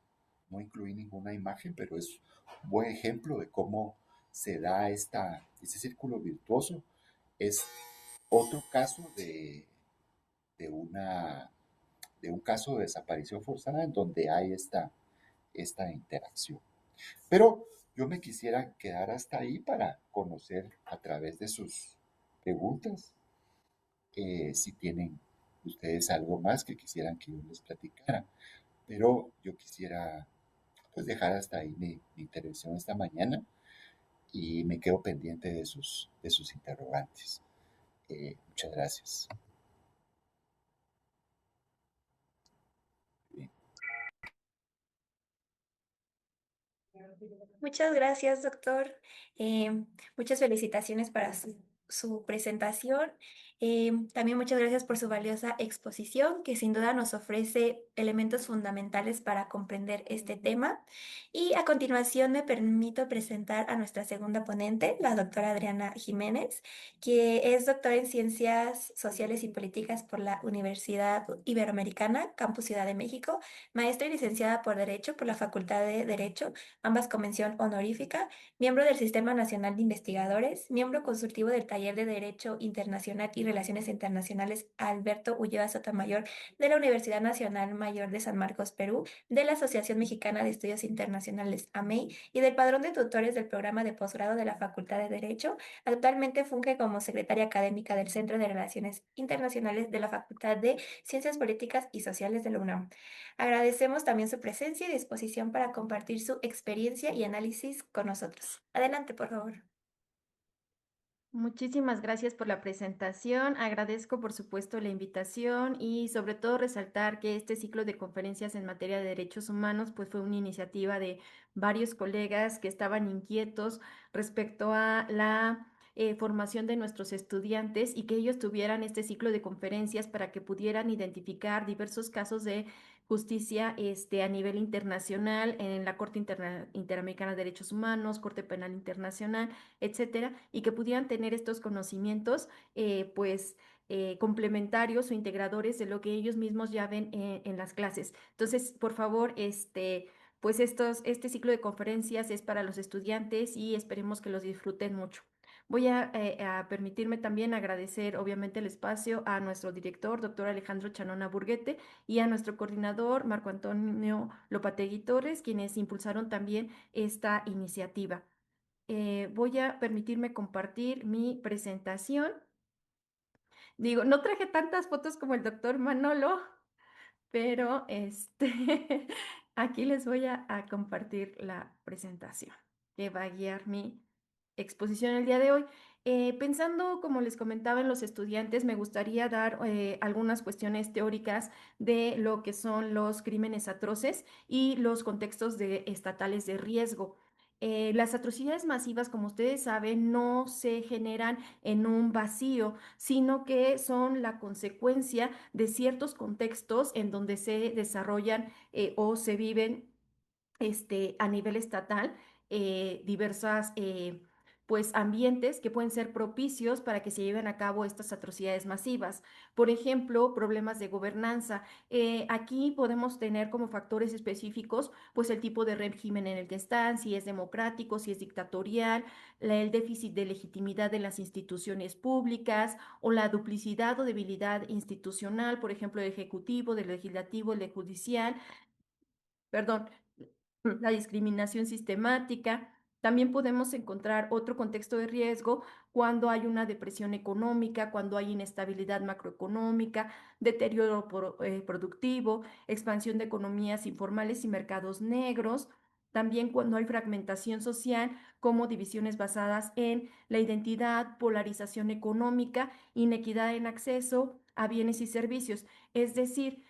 incluí ninguna imagen, pero es un buen ejemplo de cómo se da este círculo virtuoso, es otro caso de, una, de un caso de desaparición forzada en donde hay esta interacción. Pero yo me quisiera quedar hasta ahí para conocer a través de sus preguntas si tienen ustedes algo más que quisieran que yo les platicara. Pero yo quisiera pues dejar hasta ahí mi intervención esta mañana y me quedo pendiente de sus interrogantes. Muchas gracias. Bien. Muchas gracias, doctor. Muchas felicitaciones para su presentación. También muchas gracias por su valiosa exposición, que sin duda nos ofrece elementos fundamentales para comprender este tema. Y a continuación me permito presentar a nuestra segunda ponente, la doctora Adriana Jiménez, que es doctora en Ciencias Sociales y Políticas por la Universidad Iberoamericana, Campus Ciudad de México, maestra y licenciada por Derecho por la Facultad de Derecho, ambas con mención honorífica, miembro del Sistema Nacional de Investigadores, miembro consultivo del Taller de Derecho Internacional y Relaciones Internacionales Alberto Ulloa Sotomayor de la Universidad Nacional Mayor de San Marcos, Perú, de la Asociación Mexicana de Estudios Internacionales AMEI y del Padrón de Tutores del Programa de Posgrado de la Facultad de Derecho. Actualmente funge como secretaria académica del Centro de Relaciones Internacionales de la Facultad de Ciencias Políticas y Sociales de la UNAM. Agradecemos también su presencia y disposición para compartir su experiencia y análisis con nosotros. Adelante, por favor. Muchísimas gracias por la presentación. Agradezco, por supuesto, la invitación y sobre todo resaltar que este ciclo de conferencias en materia de derechos humanos pues fue una iniciativa de varios colegas que estaban inquietos respecto a la formación de nuestros estudiantes y que ellos tuvieran este ciclo de conferencias para que pudieran identificar diversos casos de justicia a nivel internacional en la Corte Interamericana de Derechos Humanos, Corte Penal Internacional, etcétera, y que pudieran tener estos conocimientos, complementarios o integradores de lo que ellos mismos ya ven en las clases. Entonces, por favor, este ciclo de conferencias es para los estudiantes y esperemos que los disfruten mucho. Voy a permitirme también agradecer, obviamente, el espacio a nuestro director, doctor Alejandro Chanona Burguete, y a nuestro coordinador, Marco Antonio Lopategui Torres, quienes impulsaron también esta iniciativa. Voy a permitirme compartir mi presentación. Digo, no traje tantas fotos como el doctor Manolo, pero aquí les voy a compartir la presentación que va a guiar mi exposición el día de hoy. Pensando, como les comentaba, en los estudiantes, me gustaría dar algunas cuestiones teóricas de lo que son los crímenes atroces y los contextos estatales de riesgo. Las atrocidades masivas, como ustedes saben, no se generan en un vacío, sino que son la consecuencia de ciertos contextos en donde se desarrollan o se viven a nivel estatal diversas pues ambientes que pueden ser propicios para que se lleven a cabo estas atrocidades masivas. Por ejemplo, problemas de gobernanza. Aquí podemos tener como factores específicos pues el tipo de régimen en el que están, si es democrático, si es dictatorial, el déficit de legitimidad de las instituciones públicas o la duplicidad o debilidad institucional, por ejemplo, del ejecutivo, del legislativo, del judicial, perdón, la discriminación sistemática. También podemos encontrar otro contexto de riesgo cuando hay una depresión económica, cuando hay inestabilidad macroeconómica, deterioro productivo, expansión de economías informales y mercados negros. También cuando hay fragmentación social, como divisiones basadas en la identidad, polarización económica, inequidad en acceso a bienes y servicios. Es decir,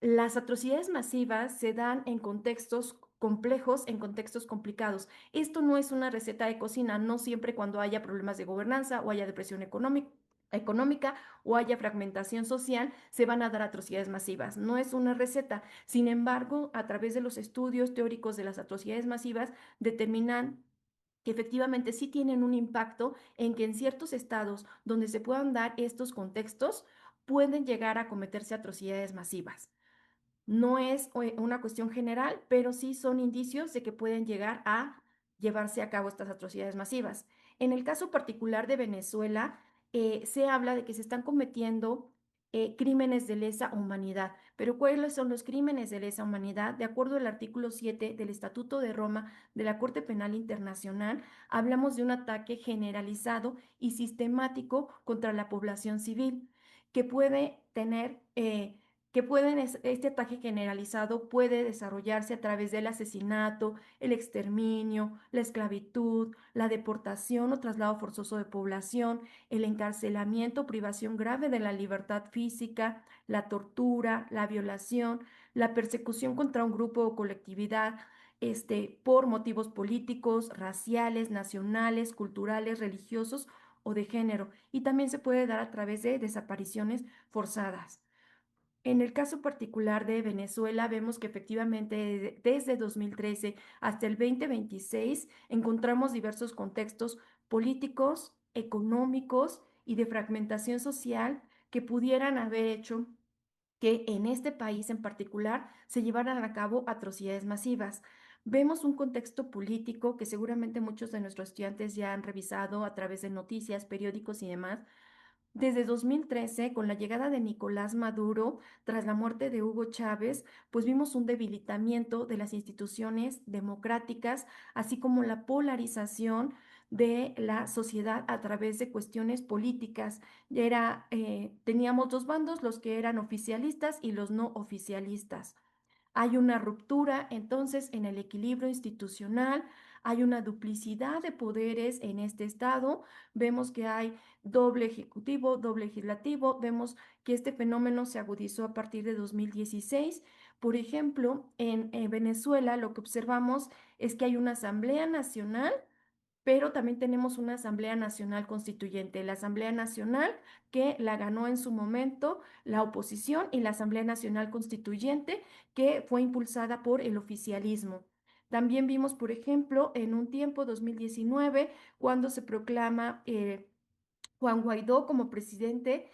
las atrocidades masivas se dan en contextos complejos, en contextos complicados. Esto no es una receta de cocina, no siempre cuando haya problemas de gobernanza o haya depresión económica o haya fragmentación social, se van a dar atrocidades masivas. No es una receta. Sin embargo, a través de los estudios teóricos de las atrocidades masivas, determinan que efectivamente sí tienen un impacto en que en ciertos estados donde se puedan dar estos contextos, pueden llegar a cometerse atrocidades masivas. No es una cuestión general, pero sí son indicios de que pueden llegar a llevarse a cabo estas atrocidades masivas. En el caso particular de Venezuela, se habla de que se están cometiendo crímenes de lesa humanidad. Pero ¿cuáles son los crímenes de lesa humanidad? De acuerdo al artículo 7 del Estatuto de Roma de la Corte Penal Internacional, hablamos de un ataque generalizado y sistemático contra la población civil que puede tener este ataque generalizado puede desarrollarse a través del asesinato, el exterminio, la esclavitud, la deportación o traslado forzoso de población, el encarcelamiento, privación grave de la libertad física, la tortura, la violación, la persecución contra un grupo o colectividad, por motivos políticos, raciales, nacionales, culturales, religiosos o de género, y también se puede dar a través de desapariciones forzadas. En el caso particular de Venezuela, vemos que efectivamente desde 2013 hasta el 2026 encontramos diversos contextos políticos, económicos y de fragmentación social que pudieran haber hecho que en este país en particular se llevaran a cabo atrocidades masivas. Vemos un contexto político que seguramente muchos de nuestros estudiantes ya han revisado a través de noticias, periódicos y demás, desde 2013, con la llegada de Nicolás Maduro, tras la muerte de Hugo Chávez, pues vimos un debilitamiento de las instituciones democráticas, así como la polarización de la sociedad a través de cuestiones políticas. Teníamos dos bandos, los que eran oficialistas y los no oficialistas. Hay una ruptura entonces en el equilibrio institucional, hay una duplicidad de poderes en este estado, vemos que hay doble ejecutivo, doble legislativo, vemos que este fenómeno se agudizó a partir de 2016. Por ejemplo, en Venezuela lo que observamos es que hay una Asamblea Nacional, pero también tenemos una Asamblea Nacional Constituyente, la Asamblea Nacional que la ganó en su momento la oposición y la Asamblea Nacional Constituyente que fue impulsada por el oficialismo. También vimos, por ejemplo, en un tiempo, 2019, cuando se proclama Juan Guaidó como que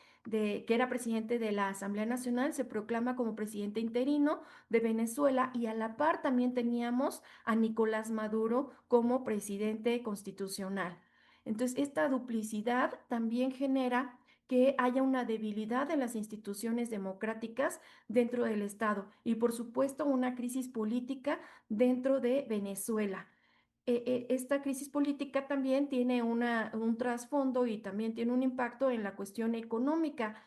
era presidente de la Asamblea Nacional, se proclama como presidente interino de Venezuela y a la par también teníamos a Nicolás Maduro como presidente constitucional. Entonces, esta duplicidad también genera que haya una debilidad de las instituciones democráticas dentro del Estado y, por supuesto, una crisis política dentro de Venezuela. Esta crisis política también tiene un trasfondo y también tiene un impacto en la cuestión económica.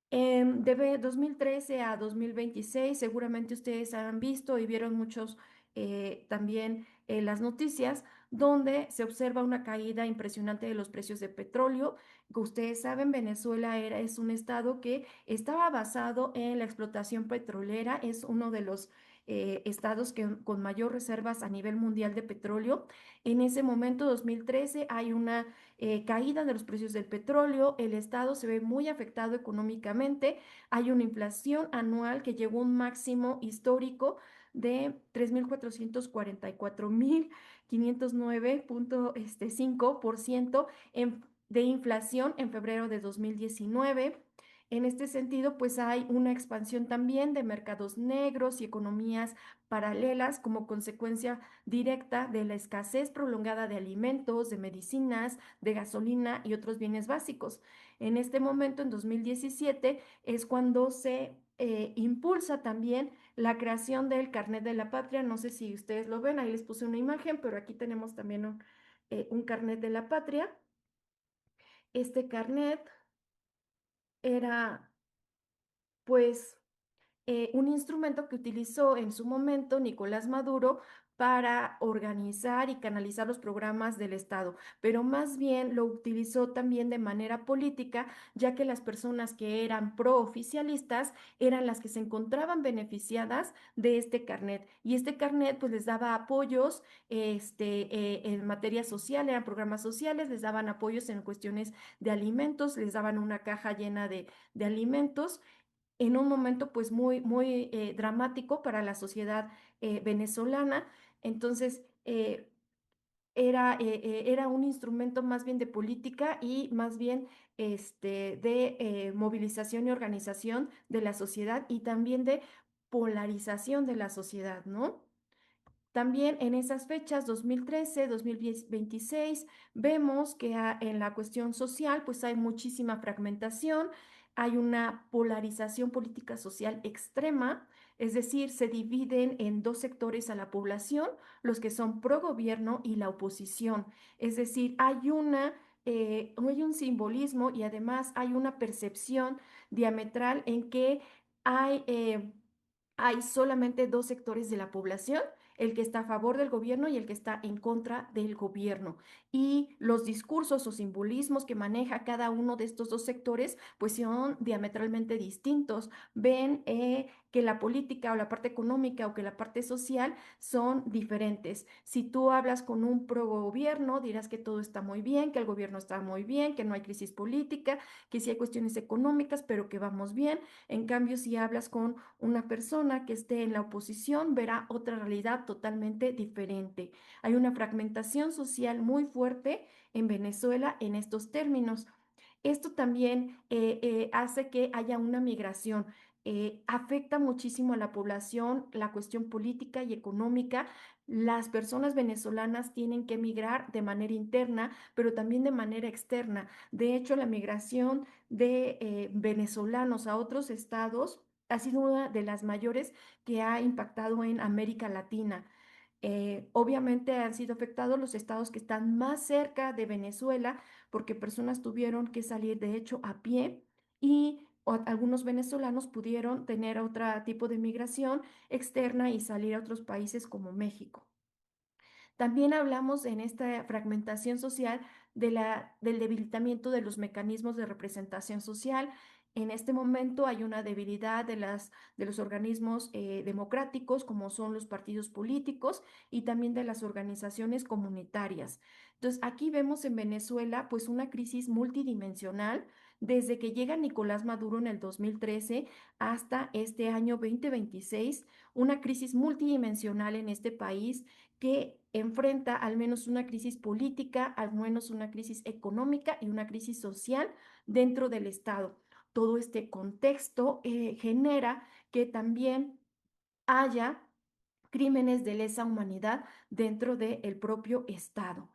De 2013 a 2026, seguramente ustedes han visto y vieron muchos también las noticias, donde se observa una caída impresionante de los precios de petróleo. Como ustedes saben, Venezuela es un estado que estaba basado en la explotación petrolera, es uno de los estados con mayor reservas a nivel mundial de petróleo. En ese momento, 2013, hay una caída de los precios del petróleo, el Estado se ve muy afectado económicamente, hay una inflación anual que llegó a un máximo histórico de 3.444.509.5% de inflación en febrero de 2019. En este sentido, pues hay una expansión también de mercados negros y economías paralelas como consecuencia directa de la escasez prolongada de alimentos, de medicinas, de gasolina y otros bienes básicos. En este momento, en 2017, es cuando se impulsa también la creación del carnet de la patria. No sé si ustedes lo ven, ahí les puse una imagen, pero aquí tenemos también un carnet de la patria. Este carnet era, pues, un instrumento que utilizó en su momento Nicolás Maduro para organizar y canalizar los programas del Estado, pero más bien lo utilizó también de manera política, ya que las personas que eran prooficialistas eran las que se encontraban beneficiadas de este carnet. Y este carnet pues les daba apoyos en materia social, eran programas sociales, les daban apoyos en cuestiones de alimentos, les daban una caja llena de alimentos en un momento pues muy dramático para la sociedad venezolana. Entonces, era un instrumento más bien de política y más bien de movilización y organización de la sociedad y también de polarización de la sociedad, ¿no? También en esas fechas, 2013, 2026, vemos que en la cuestión social pues hay muchísima fragmentación, hay una polarización política social extrema, es decir, se dividen en dos sectores a la población, los que son pro gobierno y la oposición. Es decir, hay un simbolismo y además hay una percepción diametral en que hay... hay solamente dos sectores de la población, el que está a favor del gobierno y el que está en contra del gobierno. Y los discursos o simbolismos que maneja cada uno de estos dos sectores, pues son diametralmente distintos. Ven que la política o la parte económica o que la parte social son diferentes. Si tú hablas con un pro gobierno, dirás que todo está muy bien, que el gobierno está muy bien, que no hay crisis política, que sí hay cuestiones económicas, pero que vamos bien. En cambio, si hablas con una persona que esté en la oposición, verá otra realidad totalmente diferente. Hay una fragmentación social muy fuerte en Venezuela en estos términos. Esto también hace que haya una migración. Afecta muchísimo a la población, la cuestión política y económica. Las personas venezolanas tienen que migrar de manera interna, pero también de manera externa. De hecho, la migración de venezolanos a otros estados ha sido una de las mayores que ha impactado en América Latina. Obviamente han sido afectados los estados que están más cerca de Venezuela porque personas tuvieron que salir de hecho a pie y algunos venezolanos pudieron tener otro tipo de migración externa y salir a otros países como México. También hablamos en esta fragmentación social del debilitamiento de los mecanismos de representación social. En este momento hay una debilidad de los organismos democráticos, como son los partidos políticos, y también de las organizaciones comunitarias. Entonces, aquí vemos en Venezuela pues una crisis multidimensional desde que llega Nicolás Maduro en el 2013 hasta este año 2026, una crisis multidimensional en este país que enfrenta al menos una crisis política, al menos una crisis económica y una crisis social dentro del Estado. Todo este contexto genera que también haya crímenes de lesa humanidad dentro del propio Estado.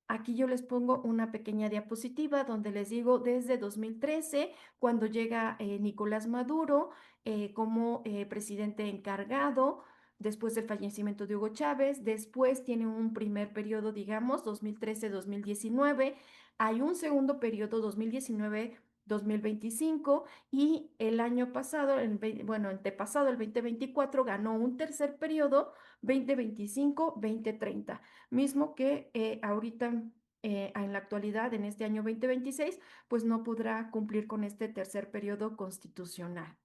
Aquí yo les pongo una pequeña diapositiva donde les digo desde 2013, cuando llega Nicolás Maduro como presidente encargado, después del fallecimiento de Hugo Chávez, después tiene un primer periodo, digamos, 2013-2019, hay un segundo periodo, 2019-2025, y el año pasado, bueno, antepasado, el 2024, ganó un tercer periodo, 2025-2030 mismo que ahorita en la actualidad, en este año 2026, pues no podrá cumplir con este tercer periodo constitucional.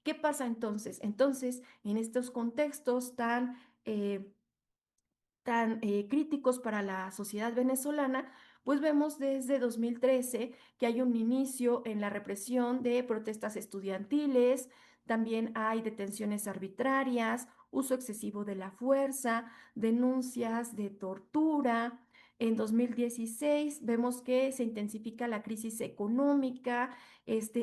¿Qué pasa entonces? Entonces, en estos contextos tan críticos para la sociedad venezolana, pues vemos desde 2013 que hay un inicio en la represión de protestas estudiantiles, también hay detenciones arbitrarias, uso excesivo de la fuerza, denuncias de tortura. En 2016 vemos que se intensifica la crisis económica,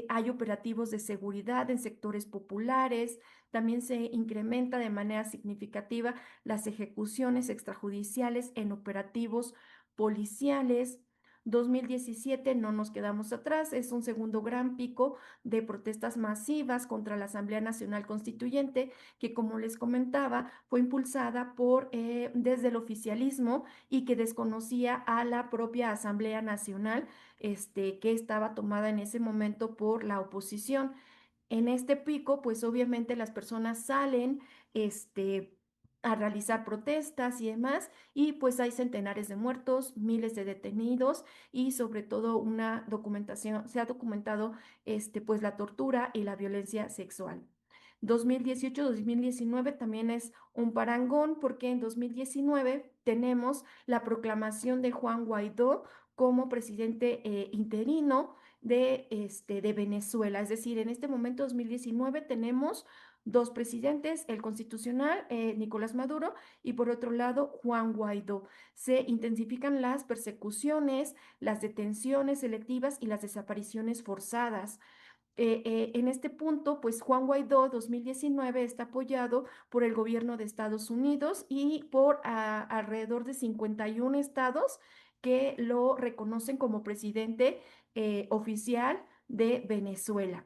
hay operativos de seguridad en sectores populares, también se incrementa de manera significativa las ejecuciones extrajudiciales en operativos policiales. 2017 no nos quedamos atrás, es un segundo gran pico de protestas masivas contra la Asamblea Nacional Constituyente, que como les comentaba, fue impulsada desde el oficialismo y que desconocía a la propia Asamblea Nacional, que estaba tomada en ese momento por la oposición. En este pico, pues obviamente las personas salen, a realizar protestas y demás, y pues hay centenares de muertos, miles de detenidos y sobre todo una documentación, se ha documentado, pues la tortura y la violencia sexual. 2018-2019 también es un parangón porque en 2019 tenemos la proclamación de Juan Guaidó como presidente interino de Venezuela. Es decir, en este momento, 2019, tenemos dos presidentes, el constitucional, Nicolás Maduro, y por otro lado, Juan Guaidó. Se intensifican las persecuciones, las detenciones selectivas y las desapariciones forzadas. En este punto, pues Juan Guaidó 2019 está apoyado por el gobierno de Estados Unidos y por alrededor de 51 estados que lo reconocen como presidente oficial de Venezuela.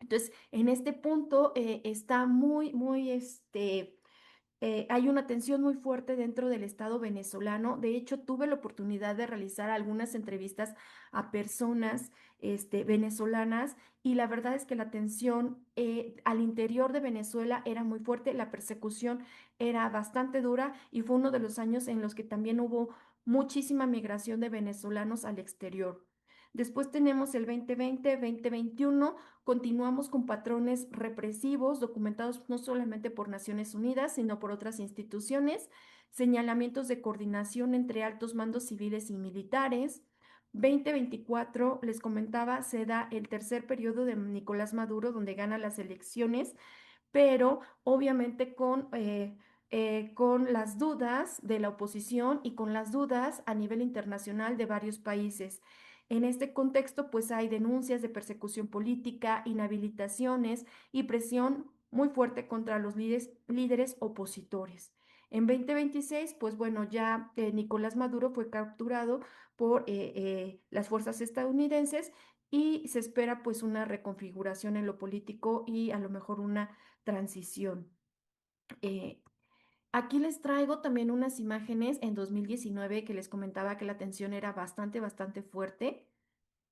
Entonces, en este punto está hay una tensión muy fuerte dentro del Estado venezolano. De hecho, tuve la oportunidad de realizar algunas entrevistas a personas venezolanas y la verdad es que la tensión al interior de Venezuela era muy fuerte, la persecución era bastante dura y fue uno de los años en los que también hubo muchísima migración de venezolanos al exterior. Después tenemos el 2020, 2021, continuamos con patrones represivos documentados no solamente por Naciones Unidas, sino por otras instituciones, señalamientos de coordinación entre altos mandos civiles y militares. 2024, les comentaba, se da el tercer periodo de Nicolás Maduro, donde gana las elecciones, pero obviamente con las dudas de la oposición y con las dudas a nivel internacional de varios países. En este contexto, pues hay denuncias de persecución política, inhabilitaciones y presión muy fuerte contra los líderes opositores. En 2026, pues bueno, ya Nicolás Maduro fue capturado por las fuerzas estadounidenses y se espera pues una reconfiguración en lo político y a lo mejor una transición. Eh, Aquí les traigo también unas imágenes en 2019 que les comentaba que la tensión era bastante fuerte.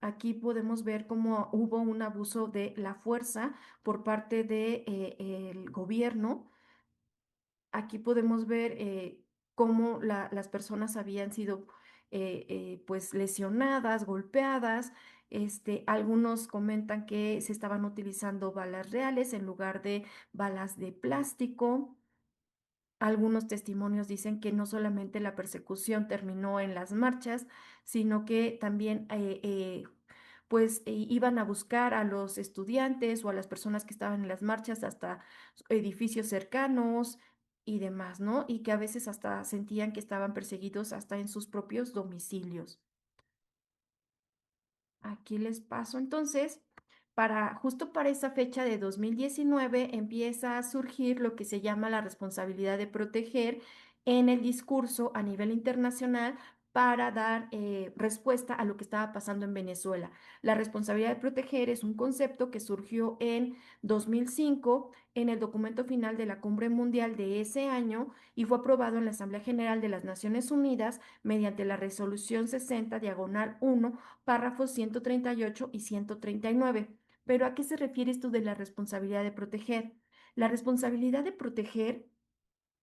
Aquí podemos ver cómo hubo un abuso de la fuerza por parte del gobierno. Aquí podemos ver cómo las personas habían sido pues lesionadas, golpeadas. Algunos comentan que se estaban utilizando balas reales en lugar de balas de plástico. Algunos testimonios dicen que no solamente la persecución terminó en las marchas, sino que también pues iban a buscar a los estudiantes o a las personas que estaban en las marchas hasta edificios cercanos y demás, ¿no? Y que a veces hasta sentían que estaban perseguidos hasta en sus propios domicilios. Aquí les paso entonces, justo para esa fecha de 2019 empieza a surgir lo que se llama la responsabilidad de proteger en el discurso a nivel internacional para dar respuesta a lo que estaba pasando en Venezuela. La responsabilidad de proteger es un concepto que surgió en 2005 en el documento final de la Cumbre Mundial de ese año y fue aprobado en la Asamblea General de las Naciones Unidas mediante la Resolución 60-1 párrafos 138 y 139. Pero ¿a qué se refiere esto de la responsabilidad de proteger? La responsabilidad de proteger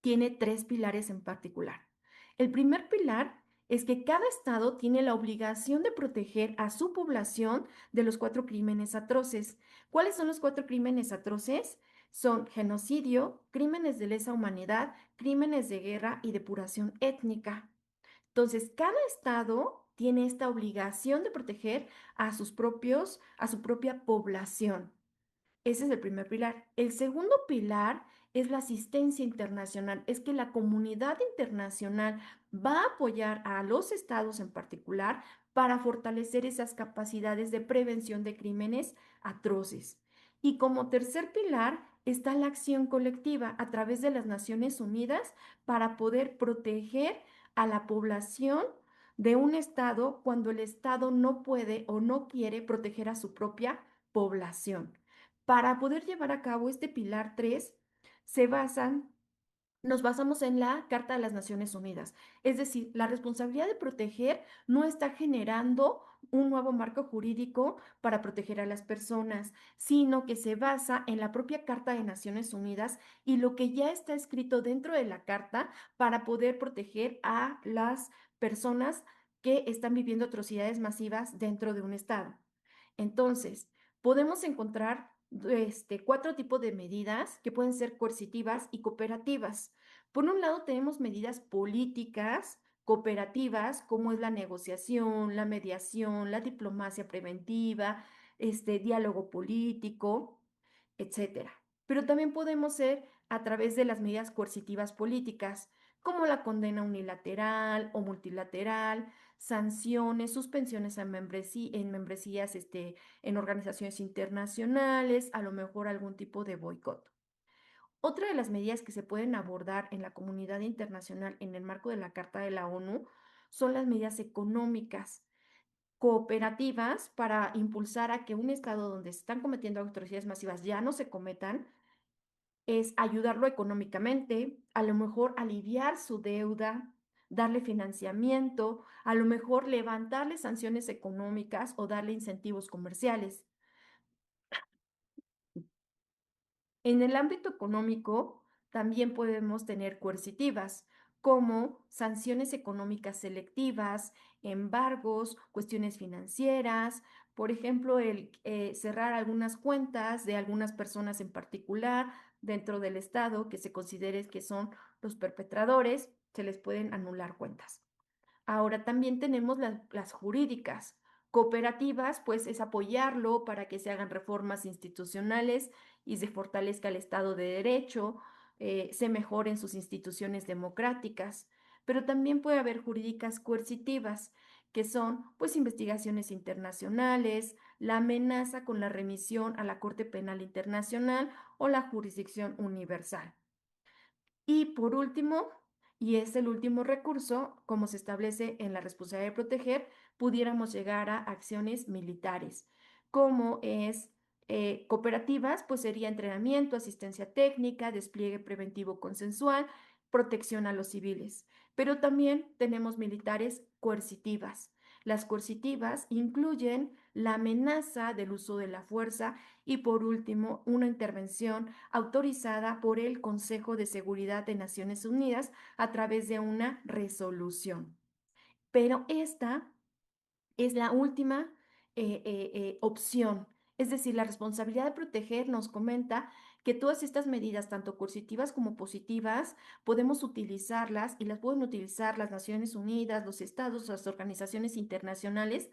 tiene tres pilares en particular. El primer pilar es que cada estado tiene la obligación de proteger a su población de los cuatro crímenes atroces. ¿Cuáles son los cuatro crímenes atroces? Son genocidio, crímenes de lesa humanidad, crímenes de guerra y depuración étnica. Entonces, cada estado tiene esta obligación de proteger a su propia población. Ese es el primer pilar. El segundo pilar es la asistencia internacional. Es que la comunidad internacional va a apoyar a los estados en particular para fortalecer esas capacidades de prevención de crímenes atroces. Y como tercer pilar está la acción colectiva a través de las Naciones Unidas para poder proteger a la población de un estado cuando el estado no puede o no quiere proteger a su propia población. Para poder llevar a cabo este pilar 3, se basan, nos basamos en la Carta de las Naciones Unidas. Es decir, la responsabilidad de proteger no está generando un nuevo marco jurídico para proteger a las personas, sino que se basa en la propia Carta de Naciones Unidas y lo que ya está escrito dentro de la Carta para poder proteger a las personas que están viviendo atrocidades masivas dentro de un Estado. Entonces, podemos encontrar cuatro tipos de medidas que pueden ser coercitivas y cooperativas. Por un lado, tenemos medidas políticas cooperativas, como es la negociación, la mediación, la diplomacia preventiva, diálogo político, etcétera. Pero también podemos ser a través de las medidas coercitivas políticas, como la condena unilateral o multilateral, sanciones, suspensiones en membresías en organizaciones internacionales, a lo mejor algún tipo de boicot. Otra de las medidas que se pueden abordar en la comunidad internacional en el marco de la Carta de la ONU son las medidas económicas cooperativas para impulsar a que un estado donde se están cometiendo atrocidades masivas ya no se cometan, es ayudarlo económicamente, a lo mejor aliviar su deuda, darle financiamiento, a lo mejor levantarle sanciones económicas o darle incentivos comerciales. En el ámbito económico, también podemos tener coercitivas, como sanciones económicas selectivas, embargos, cuestiones financieras, por ejemplo, el cerrar algunas cuentas de algunas personas en particular dentro del Estado que se considere que son los perpetradores, se les pueden anular cuentas. Ahora también tenemos las jurídicas. Cooperativas, pues es apoyarlo para que se hagan reformas institucionales y se fortalezca el Estado de Derecho, se mejoren sus instituciones democráticas. Pero también puede haber jurídicas coercitivas, que son pues investigaciones internacionales, la amenaza con la remisión a la Corte Penal Internacional o la jurisdicción universal. Y por último, y es el último recurso, como se establece en la responsabilidad de proteger, pudiéramos llegar a acciones militares, como es cooperativas, pues sería entrenamiento, asistencia técnica, despliegue preventivo consensual, protección a los civiles. Pero también tenemos militares coercitivas. Las coercitivas incluyen la amenaza del uso de la fuerza y por último una intervención autorizada por el Consejo de Seguridad de Naciones Unidas a través de una resolución. Pero esta es la última opción. Es decir, la responsabilidad de proteger nos comenta que todas estas medidas, tanto coercitivas como positivas, podemos utilizarlas y las pueden utilizar las Naciones Unidas, los estados, las organizaciones internacionales,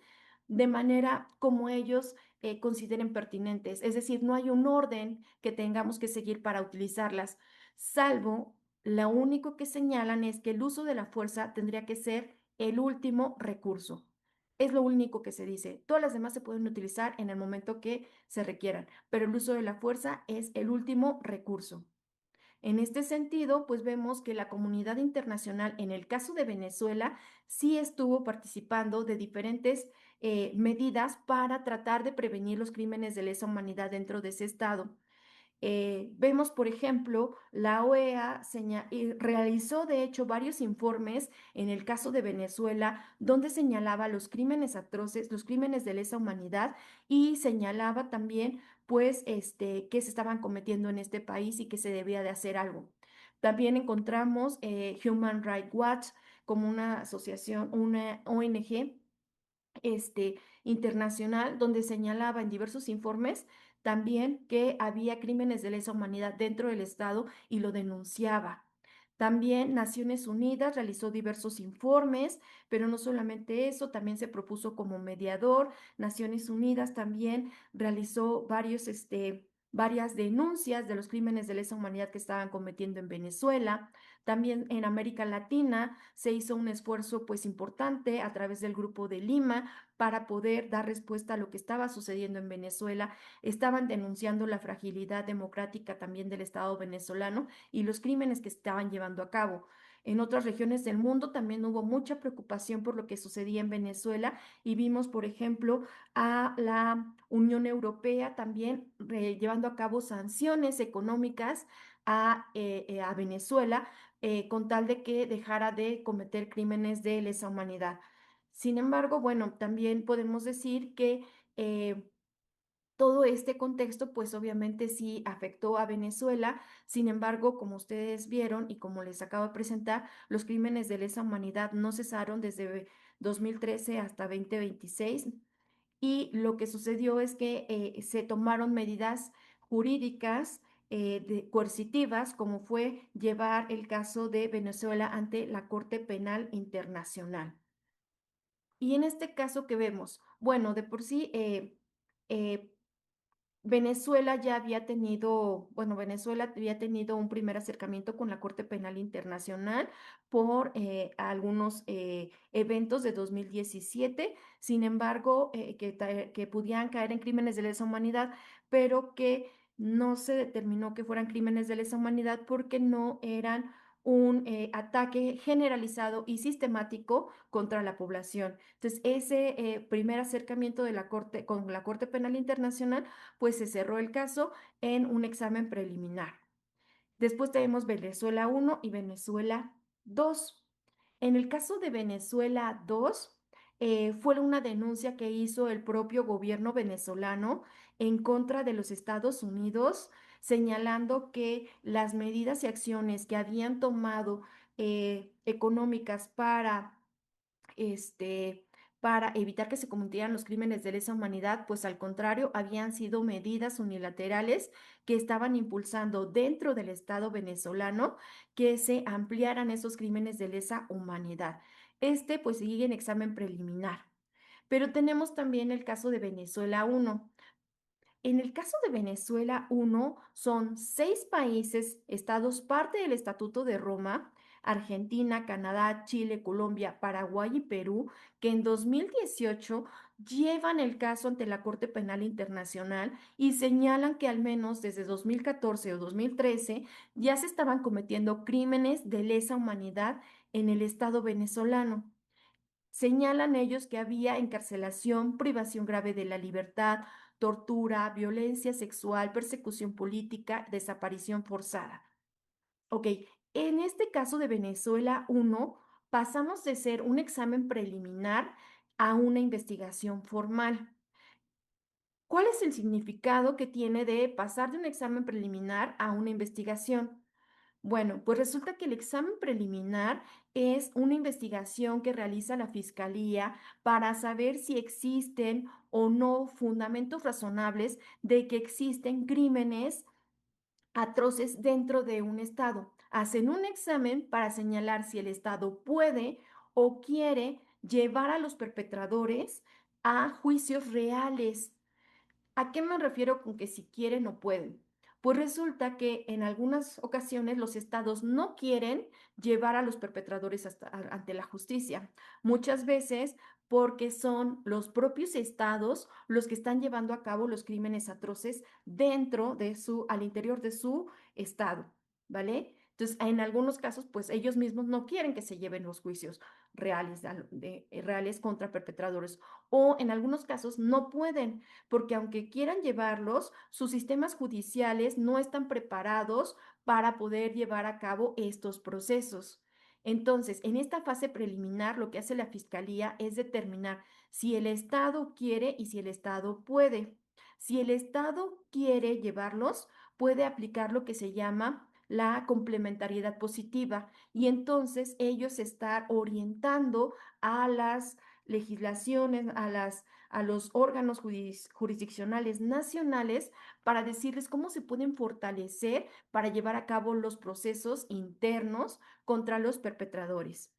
de manera como ellos consideren pertinentes. Es decir, no hay un orden que tengamos que seguir para utilizarlas, salvo lo único que señalan es que el uso de la fuerza tendría que ser el último recurso. Es lo único que se dice. Todas las demás se pueden utilizar en el momento que se requieran, pero el uso de la fuerza es el último recurso. En este sentido, pues vemos que la comunidad internacional, en el caso de Venezuela, sí estuvo participando de diferentes medidas para tratar de prevenir los crímenes de lesa humanidad dentro de ese estado. Vemos, por ejemplo, la OEA realizó, de hecho, varios informes en el caso de Venezuela, donde señalaba los crímenes atroces, los crímenes de lesa humanidad y señalaba también, pues, que se estaban cometiendo en este país y que se debía de hacer algo. También encontramos Human Rights Watch como una asociación, una ONG internacional, donde señalaba en diversos informes también que había crímenes de lesa humanidad dentro del Estado y lo denunciaba. También Naciones Unidas realizó diversos informes, pero no solamente eso, también se propuso como mediador. Naciones Unidas también realizó varias denuncias de los crímenes de lesa humanidad que estaban cometiendo en Venezuela. También en América Latina se hizo un esfuerzo pues importante a través del Grupo de Lima para poder dar respuesta a lo que estaba sucediendo en Venezuela. Estaban denunciando la fragilidad democrática también del Estado venezolano y los crímenes que estaban llevando a cabo. En otras regiones del mundo también hubo mucha preocupación por lo que sucedía en Venezuela y vimos, por ejemplo, a la Unión Europea también llevando a cabo sanciones económicas a Venezuela con tal de que dejara de cometer crímenes de lesa humanidad. Sin embargo, bueno, también podemos decir que todo este contexto, pues obviamente sí afectó a Venezuela. Sin embargo, como ustedes vieron y como les acabo de presentar, los crímenes de lesa humanidad no cesaron desde 2013 hasta 2026. Y lo que sucedió es que se tomaron medidas jurídicas coercitivas, como fue llevar el caso de Venezuela ante la Corte Penal Internacional. Y en este caso que vemos, bueno, de por sí eh, Venezuela había tenido un primer acercamiento con la Corte Penal Internacional por algunos eventos de 2017, sin embargo, que podían caer en crímenes de lesa humanidad, pero que no se determinó que fueran crímenes de lesa humanidad porque no eran un ataque generalizado y sistemático contra la población. Entonces, ese primer acercamiento de la Corte con la Corte Penal Internacional pues se cerró el caso en un examen preliminar. Después tenemos Venezuela 1 y Venezuela 2. En el caso de Venezuela 2, fue una denuncia que hizo el propio gobierno venezolano en contra de los Estados Unidos, señalando que las medidas y acciones que habían tomado económicas para para evitar que se cometieran los crímenes de lesa humanidad, pues al contrario, habían sido medidas unilaterales que estaban impulsando dentro del Estado venezolano que se ampliaran esos crímenes de lesa humanidad. Pues sigue en examen preliminar. Pero tenemos también el caso de Venezuela 1. En el caso de Venezuela 1, son 6 países, estados parte del Estatuto de Roma, Argentina, Canadá, Chile, Colombia, Paraguay y Perú, que en 2018 llevan el caso ante la Corte Penal Internacional y señalan que al menos desde 2014 o 2013 ya se estaban cometiendo crímenes de lesa humanidad en el Estado venezolano. Señalan ellos que había encarcelación, privación grave de la libertad, tortura, violencia sexual, persecución política, desaparición forzada. Ok, en este caso de Venezuela 1, pasamos de ser un examen preliminar a una investigación formal. ¿Cuál es el significado que tiene de pasar de un examen preliminar a una investigación? Bueno, pues resulta que el examen preliminar es una investigación que realiza la Fiscalía para saber si existen o no fundamentos razonables de que existen crímenes atroces dentro de un estado. Hacen un examen para señalar si el estado puede o quiere llevar a los perpetradores a juicios reales. ¿A qué me refiero con que si quieren o pueden? Pues resulta que en algunas ocasiones los estados no quieren llevar a los perpetradores ante la justicia. Muchas veces porque son los propios estados los que están llevando a cabo los crímenes atroces al interior de su estado, ¿vale? Entonces, en algunos casos, pues ellos mismos no quieren que se lleven los juicios reales contra perpetradores, o en algunos casos no pueden porque aunque quieran llevarlos, sus sistemas judiciales no están preparados para poder llevar a cabo estos procesos. Entonces, en esta fase preliminar, lo que hace la Fiscalía es determinar si el Estado quiere y si el Estado puede. Si el Estado quiere llevarlos, puede aplicar lo que se llama la complementariedad positiva y entonces ellos estar orientando a las legislaciones, a los órganos jurisdiccionales nacionales para decirles cómo se pueden fortalecer para llevar a cabo los procesos internos contra los perpetradores.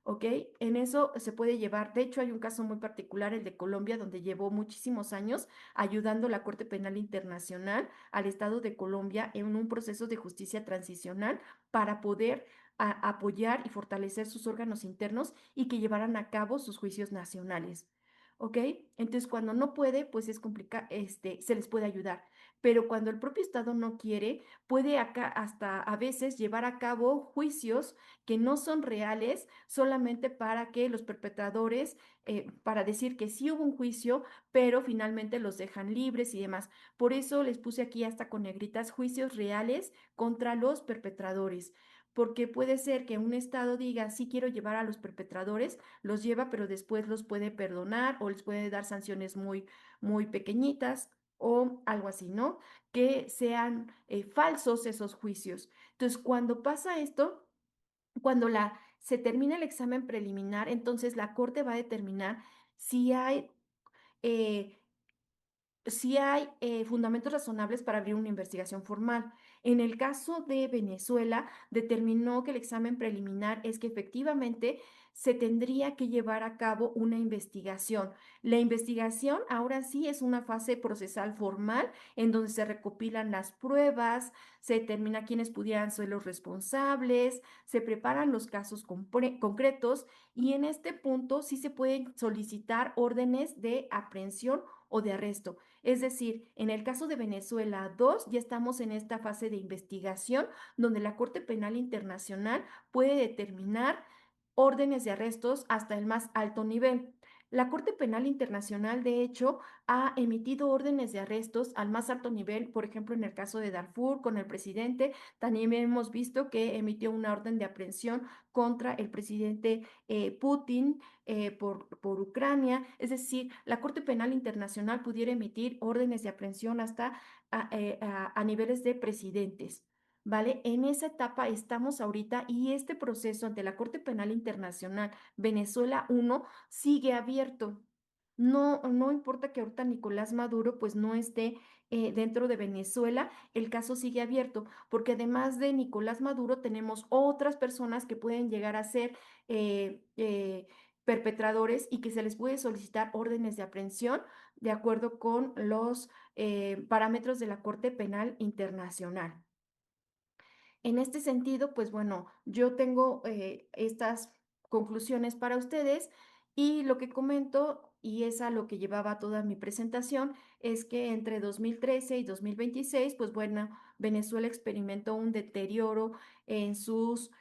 ¿Ok? En eso se puede llevar, de hecho hay un caso muy particular, el de Colombia, donde llevó muchísimos años ayudando la Corte Penal Internacional al Estado de Colombia en un proceso de justicia transicional para poder apoyar y fortalecer sus órganos internos y que llevaran a cabo sus juicios nacionales. ¿Ok? Entonces, cuando no puede, pues es complicado, se les puede ayudar. Pero cuando el propio Estado no quiere, puede acá hasta a veces llevar a cabo juicios que no son reales solamente para que los perpetradores, para decir que sí hubo un juicio, pero finalmente los dejan libres y demás. Por eso les puse aquí hasta con negritas juicios reales contra los perpetradores. Porque puede ser que un estado diga, sí quiero llevar a los perpetradores, los lleva, pero después los puede perdonar o les puede dar sanciones muy, muy pequeñitas o algo así, ¿no? Que sean falsos esos juicios. Entonces, cuando pasa esto, cuando se termina el examen preliminar, entonces la corte va a determinar si hay eh, fundamentos razonables para abrir una investigación formal. En el caso de Venezuela, determinó que el examen preliminar es que efectivamente se tendría que llevar a cabo una investigación. La investigación ahora sí es una fase procesal formal en donde se recopilan las pruebas, se determina quiénes pudieran ser los responsables, se preparan los casos concretos y en este punto sí se pueden solicitar órdenes de aprehensión o de arresto. Es decir, en el caso de Venezuela 2, ya estamos en esta fase de investigación donde la Corte Penal Internacional puede determinar órdenes de arrestos hasta el más alto nivel. La Corte Penal Internacional, de hecho, ha emitido órdenes de arrestos al más alto nivel, por ejemplo, en el caso de Darfur con el presidente. También hemos visto que emitió una orden de aprehensión contra el presidente Putin por Ucrania. Es decir, la Corte Penal Internacional pudiera emitir órdenes de aprehensión hasta a niveles de presidentes. ¿vale? En esa etapa estamos ahorita y este proceso ante la Corte Penal Internacional Venezuela uno sigue abierto. No, no importa que ahorita Nicolás Maduro pues no esté dentro de Venezuela, el caso sigue abierto, porque además de Nicolás Maduro tenemos otras personas que pueden llegar a ser perpetradores y que se les puede solicitar órdenes de aprehensión de acuerdo con los parámetros de la Corte Penal Internacional. En este sentido, pues bueno, yo tengo estas conclusiones para ustedes y lo que comento, y es a lo que llevaba toda mi presentación, es que entre 2013 y 2026, pues bueno, Venezuela experimentó un deterioro en sus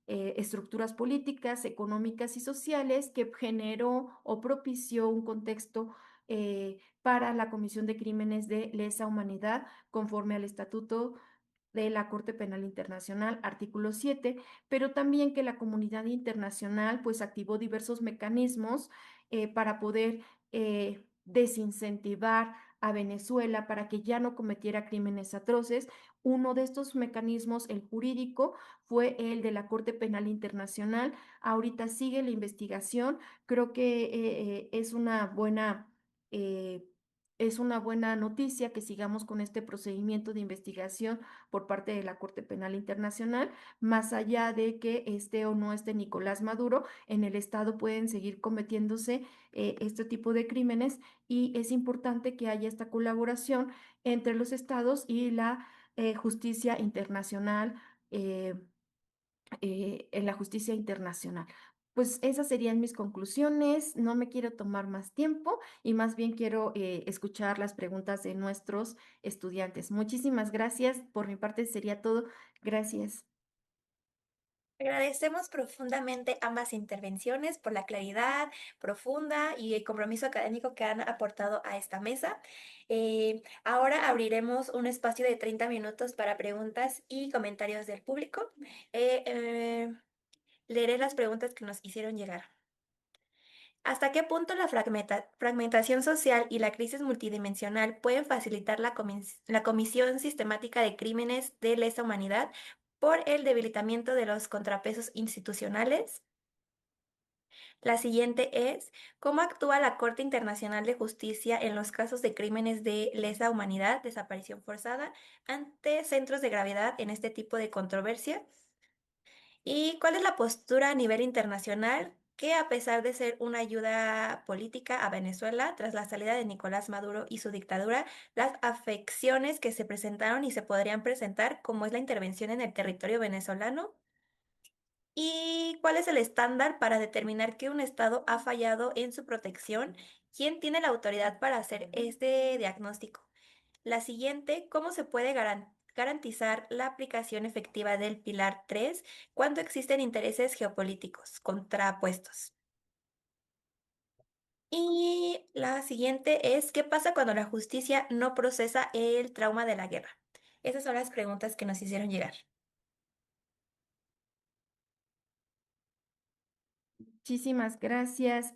estructuras políticas, económicas y sociales que generó o propició un contexto para la comisión de crímenes de lesa humanidad conforme al Estatuto de la Corte Penal Internacional, artículo 7, pero también que la comunidad internacional pues activó diversos mecanismos para poder desincentivar a Venezuela para que ya no cometiera crímenes atroces. Uno de estos mecanismos, el jurídico, fue el de la Corte Penal Internacional. Ahorita sigue la investigación. Creo que eh, es una buena noticia que sigamos con este procedimiento de investigación por parte de la Corte Penal Internacional, más allá de que esté o no esté Nicolás Maduro, en el Estado pueden seguir cometiéndose este tipo de crímenes y es importante que haya esta colaboración entre los estados y la justicia internacional. eh, en la justicia internacional. Pues esas serían mis conclusiones. No me quiero tomar más tiempo y más bien quiero escuchar las preguntas de nuestros estudiantes. Muchísimas gracias. Por mi parte sería todo. Gracias. Agradecemos profundamente ambas intervenciones por la claridad profunda y el compromiso académico que han aportado a esta mesa. Ahora abriremos un espacio de 30 minutos para preguntas y comentarios del público. Eh, eh, Leeré las preguntas que nos hicieron llegar. ¿Hasta qué punto la fragmentación social y la crisis multidimensional pueden facilitar la comisión sistemática de crímenes de lesa humanidad por el debilitamiento de los contrapesos institucionales? La siguiente es, ¿cómo actúa la Corte Internacional de Justicia en los casos de crímenes de lesa humanidad, desaparición forzada, ante centros de gravedad en este tipo de controversia? ¿Y cuál es la postura a nivel internacional que, a pesar de ser una ayuda política a Venezuela tras la salida de Nicolás Maduro y su dictadura, las afecciones que se presentaron y se podrían presentar, como es la intervención en el territorio venezolano? ¿Y cuál es el estándar para determinar que un Estado ha fallado en su protección? ¿Quién tiene la autoridad para hacer este diagnóstico? La siguiente, ¿cómo se puede garantizar la aplicación efectiva del Pilar 3 cuando existen intereses geopolíticos contrapuestos? Y la siguiente es, ¿qué pasa cuando la justicia no procesa el trauma de la guerra? Esas son las preguntas que nos hicieron llegar. Muchísimas gracias,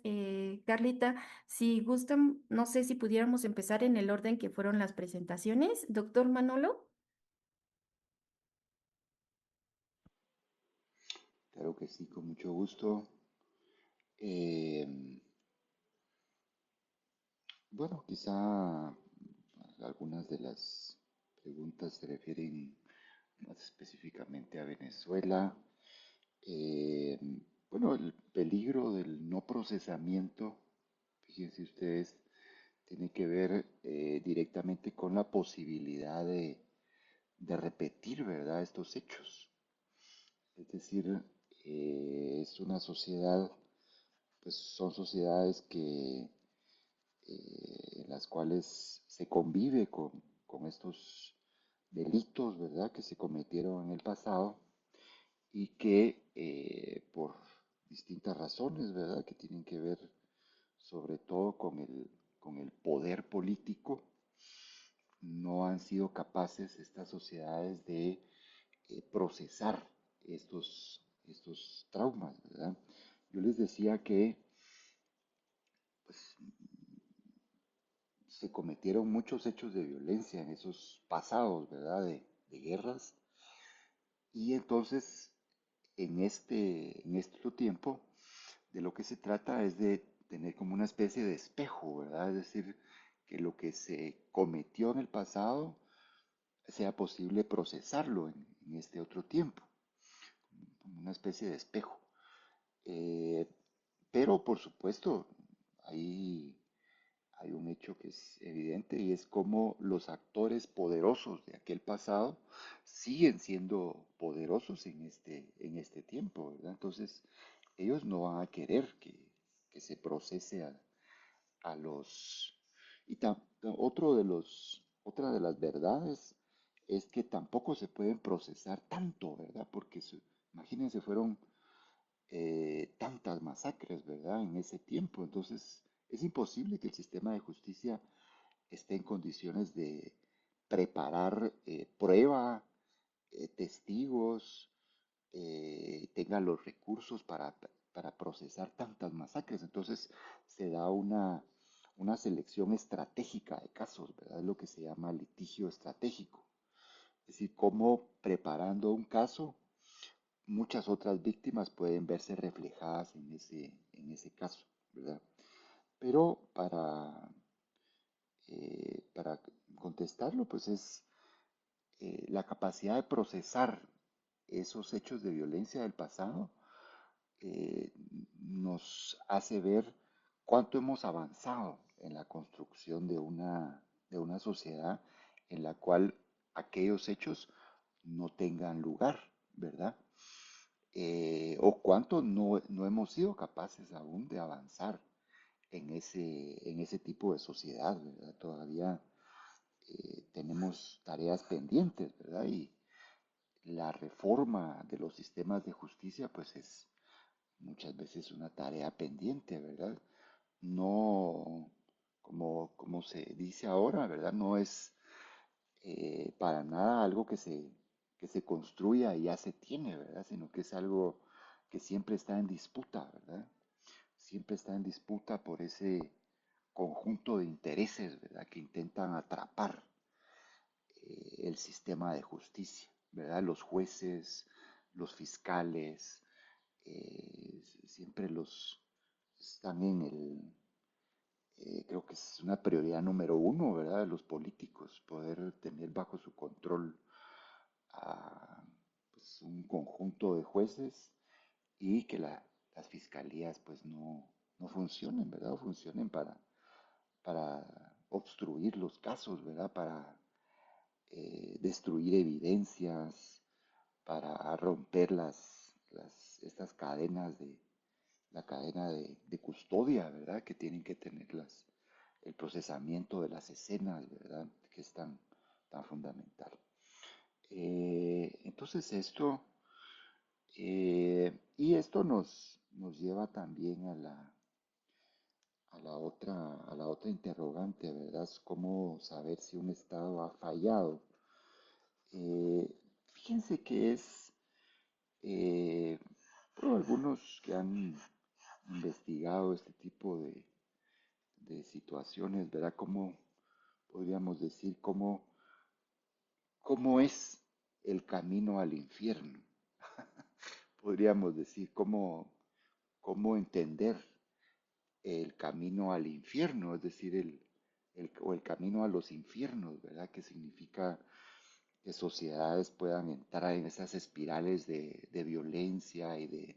Carlita. Si gustan, no sé si pudiéramos empezar en el orden que fueron las presentaciones. Doctor Manolo. Claro que sí, con mucho gusto. Eh, bueno, quizá algunas de las preguntas se refieren más específicamente a Venezuela. Eh, bueno, el peligro del no procesamiento, fíjense ustedes, tiene que ver directamente con la posibilidad de repetir, ¿verdad?, estos hechos. Es decir, es una sociedad, pues son sociedades en las cuales se convive con estos delitos, ¿verdad?, que se cometieron en el pasado y que por distintas razones, ¿verdad?, que tienen que ver sobre todo con el poder político, no han sido capaces estas sociedades de procesar estos traumas, ¿verdad? Yo les decía que pues, se cometieron muchos hechos de violencia en esos pasados, ¿verdad? de guerras. Y entonces, en este otro tiempo, de lo que se trata es de tener como una especie de espejo, ¿verdad? Es decir, que lo que se cometió en el pasado sea posible procesarlo en este otro tiempo, como una especie de espejo. Eh, pero, por supuesto, hay, hay un hecho que es evidente y es cómo los actores poderosos de aquel pasado siguen siendo poderosos en este tiempo, ¿verdad? Entonces, ellos no van a querer que se procese a los... Y otra de las verdades es que tampoco se pueden procesar tanto, ¿verdad? Porque imagínense, fueron tantas masacres, ¿verdad? En ese tiempo. Entonces, es imposible que el sistema de justicia esté en condiciones de preparar prueba, testigos, tenga los recursos para procesar tantas masacres. Entonces se da una selección estratégica de casos, ¿verdad? Es lo que se llama litigio estratégico. Es decir, cómo preparando un caso, muchas otras víctimas pueden verse reflejadas en ese caso, ¿verdad? Pero para contestarlo, pues es la capacidad de procesar esos hechos de violencia del pasado eh, nos hace ver cuánto hemos avanzado en la construcción de una sociedad en la cual aquellos hechos no tengan lugar, ¿verdad? O cuánto no hemos sido capaces aún de avanzar en ese tipo de sociedad, ¿verdad? Todavía tenemos tareas pendientes, ¿verdad? Y la reforma de los sistemas de justicia, pues es muchas veces una tarea pendiente, ¿verdad? No, como se dice ahora, ¿verdad? No es para nada algo que se construya y ya se tiene, ¿verdad? Sino que es algo que siempre está en disputa, ¿verdad? Siempre está en disputa por ese conjunto de intereses, ¿verdad? Que intentan atrapar el sistema de justicia, ¿verdad? Los jueces, los fiscales, siempre los están en creo que es una prioridad número uno, ¿verdad? De los políticos, poder tener bajo su control a pues, un conjunto de jueces y que las fiscalías pues no funcionen, ¿verdad? O funcionen para obstruir los casos, ¿verdad? Para destruir evidencias, para romper estas cadenas la cadena de custodia, ¿verdad? Que tienen que tener el procesamiento de las escenas, ¿verdad? Que es tan fundamental. Entonces y esto nos lleva también a la otra interrogante, ¿verdad? Es cómo saber si un Estado ha fallado. Fíjense que es, eh, por algunos que han investigado este tipo de situaciones, ¿verdad? ¿Cómo podríamos decir cómo es el camino al infierno? Podríamos decir cómo entender el camino al infierno, es decir, o el camino a los infiernos, ¿verdad? Que significa que sociedades puedan entrar en esas espirales de violencia y de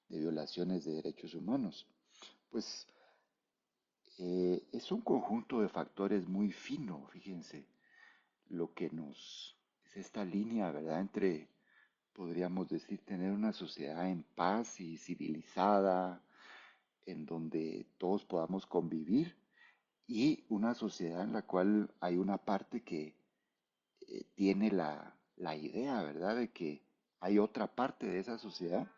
violaciones de derechos humanos. Pues es un conjunto de factores muy fino, fíjense, lo que es esta línea, ¿verdad? Entre, podríamos decir, tener una sociedad en paz y civilizada, en donde todos podamos convivir, y una sociedad en la cual hay una parte que tiene la idea, ¿verdad?, de que hay otra parte de esa sociedad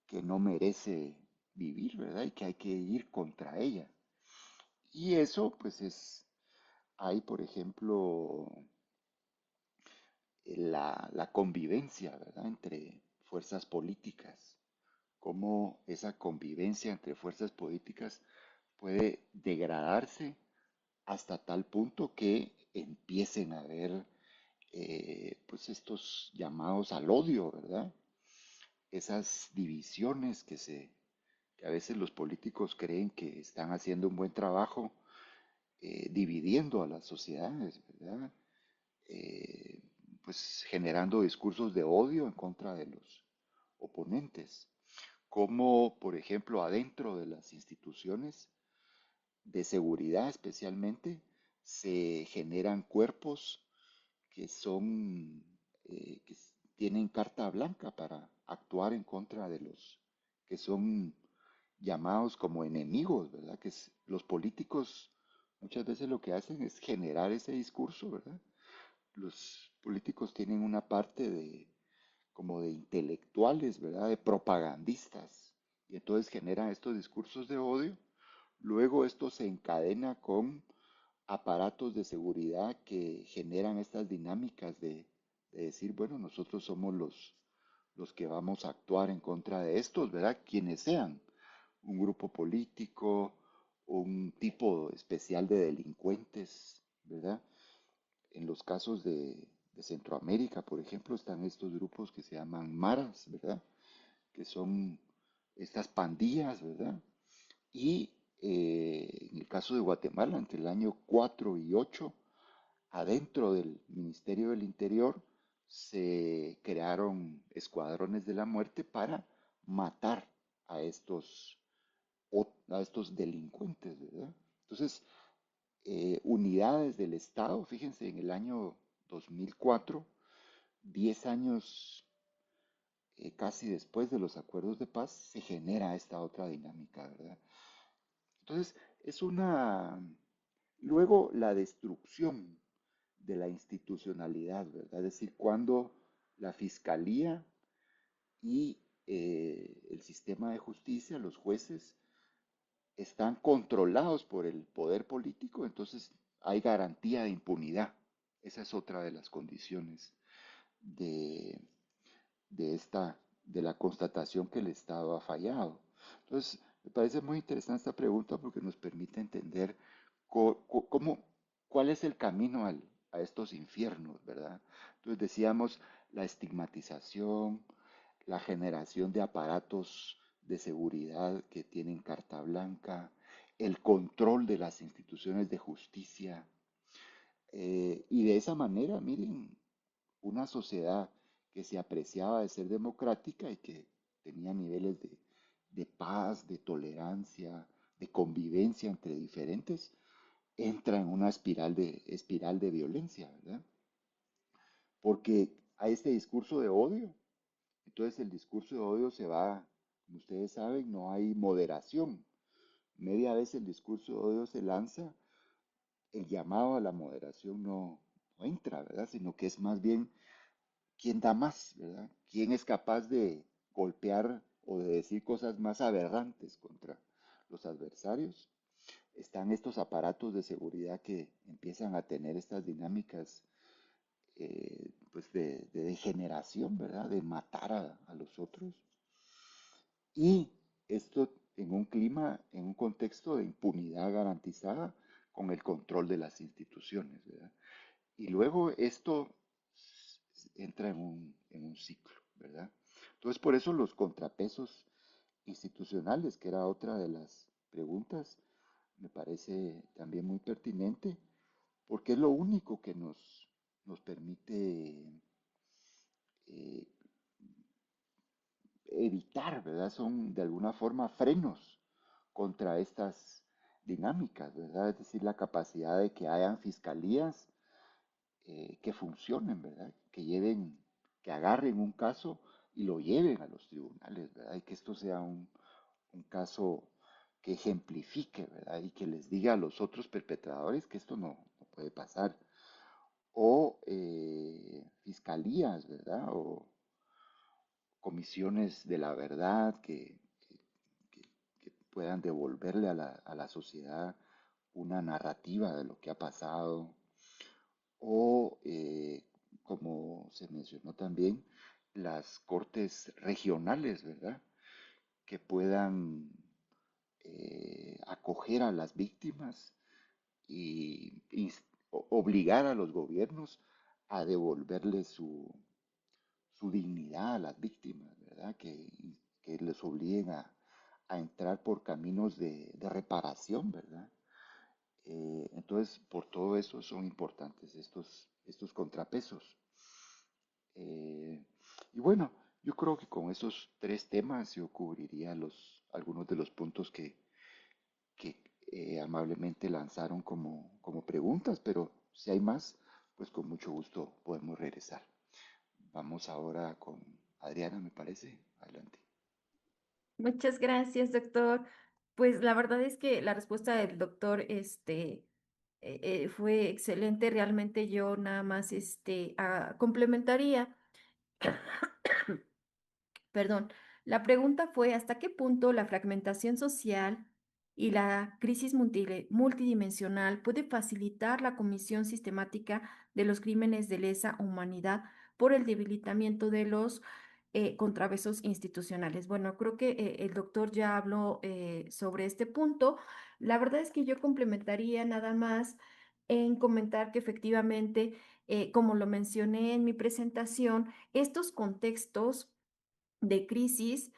que no merece vivir, ¿verdad? Y que hay que ir contra ella. Y eso, pues hay, por ejemplo, la convivencia, ¿verdad?, entre fuerzas políticas, cómo esa convivencia entre fuerzas políticas puede degradarse hasta tal punto que empiecen a haber pues estos llamados al odio, ¿verdad? Esas divisiones que a veces los políticos creen que están haciendo un buen trabajo dividiendo a las sociedades, ¿verdad? Eh, pues generando discursos de odio en contra de los oponentes, como por ejemplo adentro de las instituciones de seguridad especialmente se generan cuerpos que son, tienen carta blanca para actuar en contra de los que son llamados como enemigos, ¿verdad? Los políticos muchas veces lo que hacen es generar ese discurso, ¿verdad? Los políticos tienen una parte de como de intelectuales, ¿verdad? De propagandistas. Y entonces generan estos discursos de odio. Luego esto se encadena con aparatos de seguridad que generan estas dinámicas de decir, bueno, nosotros somos los que vamos a actuar en contra de estos, ¿verdad? Quienes sean, un grupo político, un tipo especial de delincuentes, ¿verdad? En los casos de Centroamérica, por ejemplo, están estos grupos que se llaman maras, ¿verdad? Que son estas pandillas, ¿verdad? Y en el caso de Guatemala, entre el año 4 y 8, adentro del Ministerio del Interior se crearon escuadrones de la muerte para matar a a estos delincuentes, ¿verdad? Entonces, unidades del Estado, fíjense, en el año 2004, 10 años casi después de los acuerdos de paz, se genera esta otra dinámica, ¿verdad? Entonces, es una... Luego, la destrucción de la institucionalidad, ¿verdad? Es decir, cuando la fiscalía y el sistema de justicia, los jueces, están controlados por el poder político, entonces hay garantía de impunidad. Esa es otra de las condiciones de, de la constatación que el Estado ha fallado. Entonces, me parece muy interesante esta pregunta porque nos permite entender cómo, cuál es el camino a estos infiernos, ¿verdad? Entonces decíamos la estigmatización, la generación de aparatos de seguridad que tienen carta blanca, el control de las instituciones de justicia. Y de esa manera, miren, una sociedad que se apreciaba de ser democrática y que tenía niveles de paz, de tolerancia, de convivencia entre diferentes, entra en una espiral de violencia, ¿verdad? Porque hay este discurso de odio. Entonces el discurso de odio se va, como ustedes saben, no hay moderación. Media vez el discurso de odio se lanza, el llamado a la moderación no entra, ¿verdad? Sino que es más bien quién da más, ¿verdad? ¿Quién es capaz de golpear o de decir cosas más aberrantes contra los adversarios? Están estos aparatos de seguridad que empiezan a tener estas dinámicas pues de degeneración, ¿verdad? De matar a los otros. Y esto en un clima, en un contexto de impunidad garantizada con el control de las instituciones, ¿verdad? Y luego esto entra en un ciclo, ¿verdad? Entonces, por eso los contrapesos institucionales, que era otra de las preguntas, me parece también muy pertinente, porque es lo único que nos permite eh, evitar, ¿verdad? Son de alguna forma frenos contra estas dinámicas, ¿verdad? Es decir, la capacidad de que hayan fiscalías que funcionen, ¿verdad? Que lleven, que agarren un caso y lo lleven a los tribunales, ¿verdad? Y que esto sea un caso que ejemplifique, ¿verdad? Y que les diga a los otros perpetradores que esto no puede pasar. O fiscalías, ¿verdad? O comisiones de la verdad que puedan devolverle a la sociedad una narrativa de lo que ha pasado, o, como se mencionó también, las cortes regionales, ¿verdad? Que puedan acoger a las víctimas y obligar a los gobiernos a devolverle su dignidad a las víctimas, ¿verdad? Que les obliguen a entrar por caminos de reparación, ¿verdad? Entonces, por todo eso son importantes estos contrapesos. Eh, y bueno, yo creo que con esos tres temas yo cubriría algunos de los puntos que amablemente lanzaron como preguntas, pero si hay más, pues con mucho gusto podemos regresar. Vamos ahora con Adriana, me parece. Adelante. Muchas gracias, doctor. Pues la verdad es que la respuesta del doctor, fue excelente. Realmente yo nada más, complementaría. Perdón, la pregunta fue ¿hasta qué punto la fragmentación social y la crisis multidimensional puede facilitar la comisión sistemática de los crímenes de lesa humanidad por el debilitamiento de los contrapesos institucionales? Bueno, creo que el doctor ya habló sobre este punto. La verdad es que yo complementaría nada más en comentar que efectivamente, como lo mencioné en mi presentación, estos contextos de crisis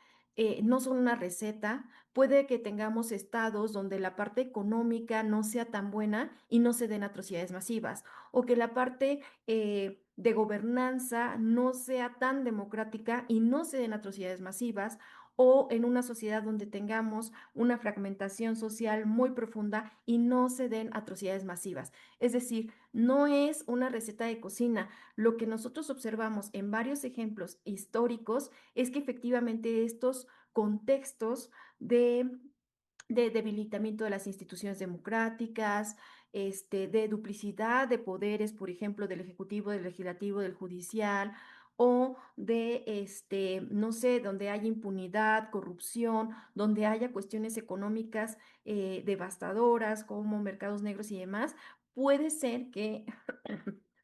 no son una receta. Puede que tengamos estados donde la parte económica no sea tan buena y no se den atrocidades masivas, o que la parte de gobernanza no sea tan democrática y no se den atrocidades masivas, o en una sociedad donde tengamos una fragmentación social muy profunda y no se den atrocidades masivas. Es decir, no es una receta de cocina. Lo que nosotros observamos en varios ejemplos históricos es que efectivamente estos contextos de, de debilitamiento de las instituciones democráticas, de duplicidad de poderes, por ejemplo, del ejecutivo, del legislativo, del judicial, o de, no sé, donde haya impunidad, corrupción, donde haya cuestiones económicas devastadoras como mercados negros y demás, puede ser que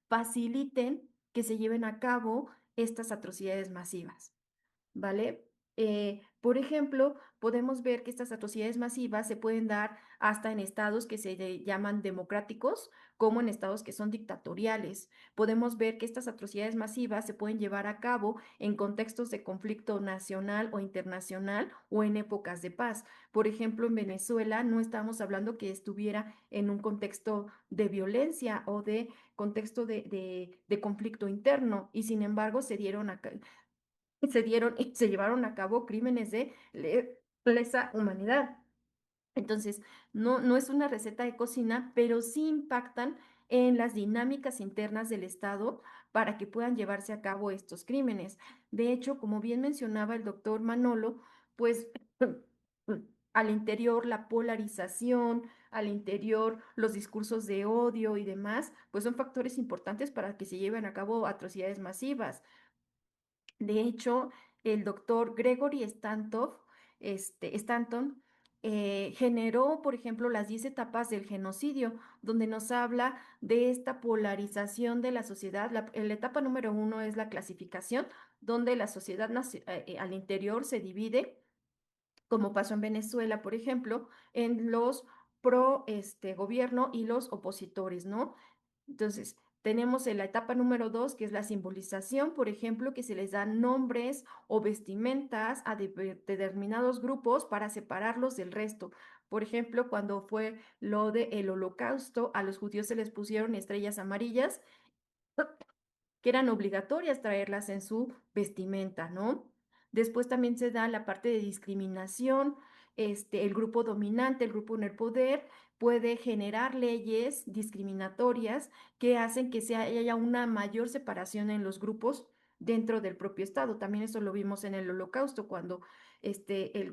faciliten que se lleven a cabo estas atrocidades masivas. ¿Vale? Por ejemplo, podemos ver que estas atrocidades masivas se pueden dar hasta en estados que llaman democráticos, como en estados que son dictatoriales. Podemos ver que estas atrocidades masivas se pueden llevar a cabo en contextos de conflicto nacional o internacional o en épocas de paz. Por ejemplo, en Venezuela no estamos hablando que estuviera en un contexto de violencia o de contexto de conflicto interno, y sin embargo se dieron y se llevaron a cabo crímenes de lesa humanidad. Entonces, no es una receta de cocina, pero sí impactan en las dinámicas internas del Estado para que puedan llevarse a cabo estos crímenes. De hecho, como bien mencionaba el doctor Manolo, pues al interior la polarización, al interior los discursos de odio y demás, pues son factores importantes para que se lleven a cabo atrocidades masivas. De hecho, el doctor Gregory Stanton generó, por ejemplo, las 10 etapas del genocidio, donde nos habla de esta polarización de la sociedad. La etapa número uno es la clasificación, donde la sociedad al interior se divide, como pasó en Venezuela, por ejemplo, en los pro gobierno y los opositores, ¿no? Entonces, tenemos en la etapa número dos, que es la simbolización, por ejemplo, que se les dan nombres o vestimentas a determinados grupos para separarlos del resto. Por ejemplo, cuando fue lo del Holocausto, a los judíos se les pusieron estrellas amarillas que eran obligatorias traerlas en su vestimenta, ¿no? Después también se da la parte de discriminación. El grupo dominante, el grupo en el poder, puede generar leyes discriminatorias que hacen que haya una mayor separación en los grupos dentro del propio Estado. También eso lo vimos en el Holocausto, cuando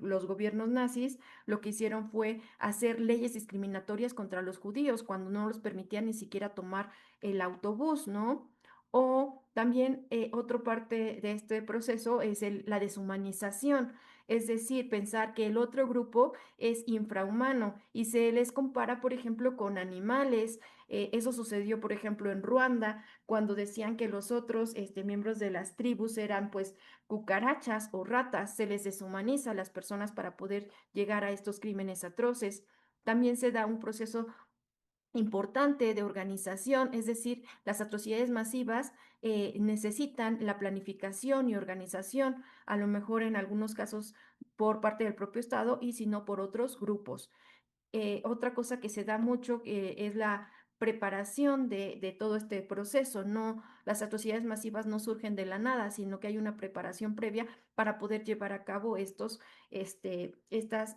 los gobiernos nazis lo que hicieron fue hacer leyes discriminatorias contra los judíos, cuando no los permitían ni siquiera tomar el autobús, ¿no? O también otra parte de este proceso es la deshumanización, es decir, pensar que el otro grupo es infrahumano y se les compara, por ejemplo, con animales. Eso sucedió, por ejemplo, en Ruanda, cuando decían que los otros miembros de las tribus eran pues cucarachas o ratas. Se les deshumaniza a las personas para poder llegar a estos crímenes atroces. También se da un proceso importante de organización, es decir, las atrocidades masivas necesitan la planificación y organización, a lo mejor en algunos casos por parte del propio Estado y si no por otros grupos. Otra cosa que se da mucho es la preparación de todo este proceso. No, las atrocidades masivas no surgen de la nada, sino que hay una preparación previa para poder llevar a cabo estas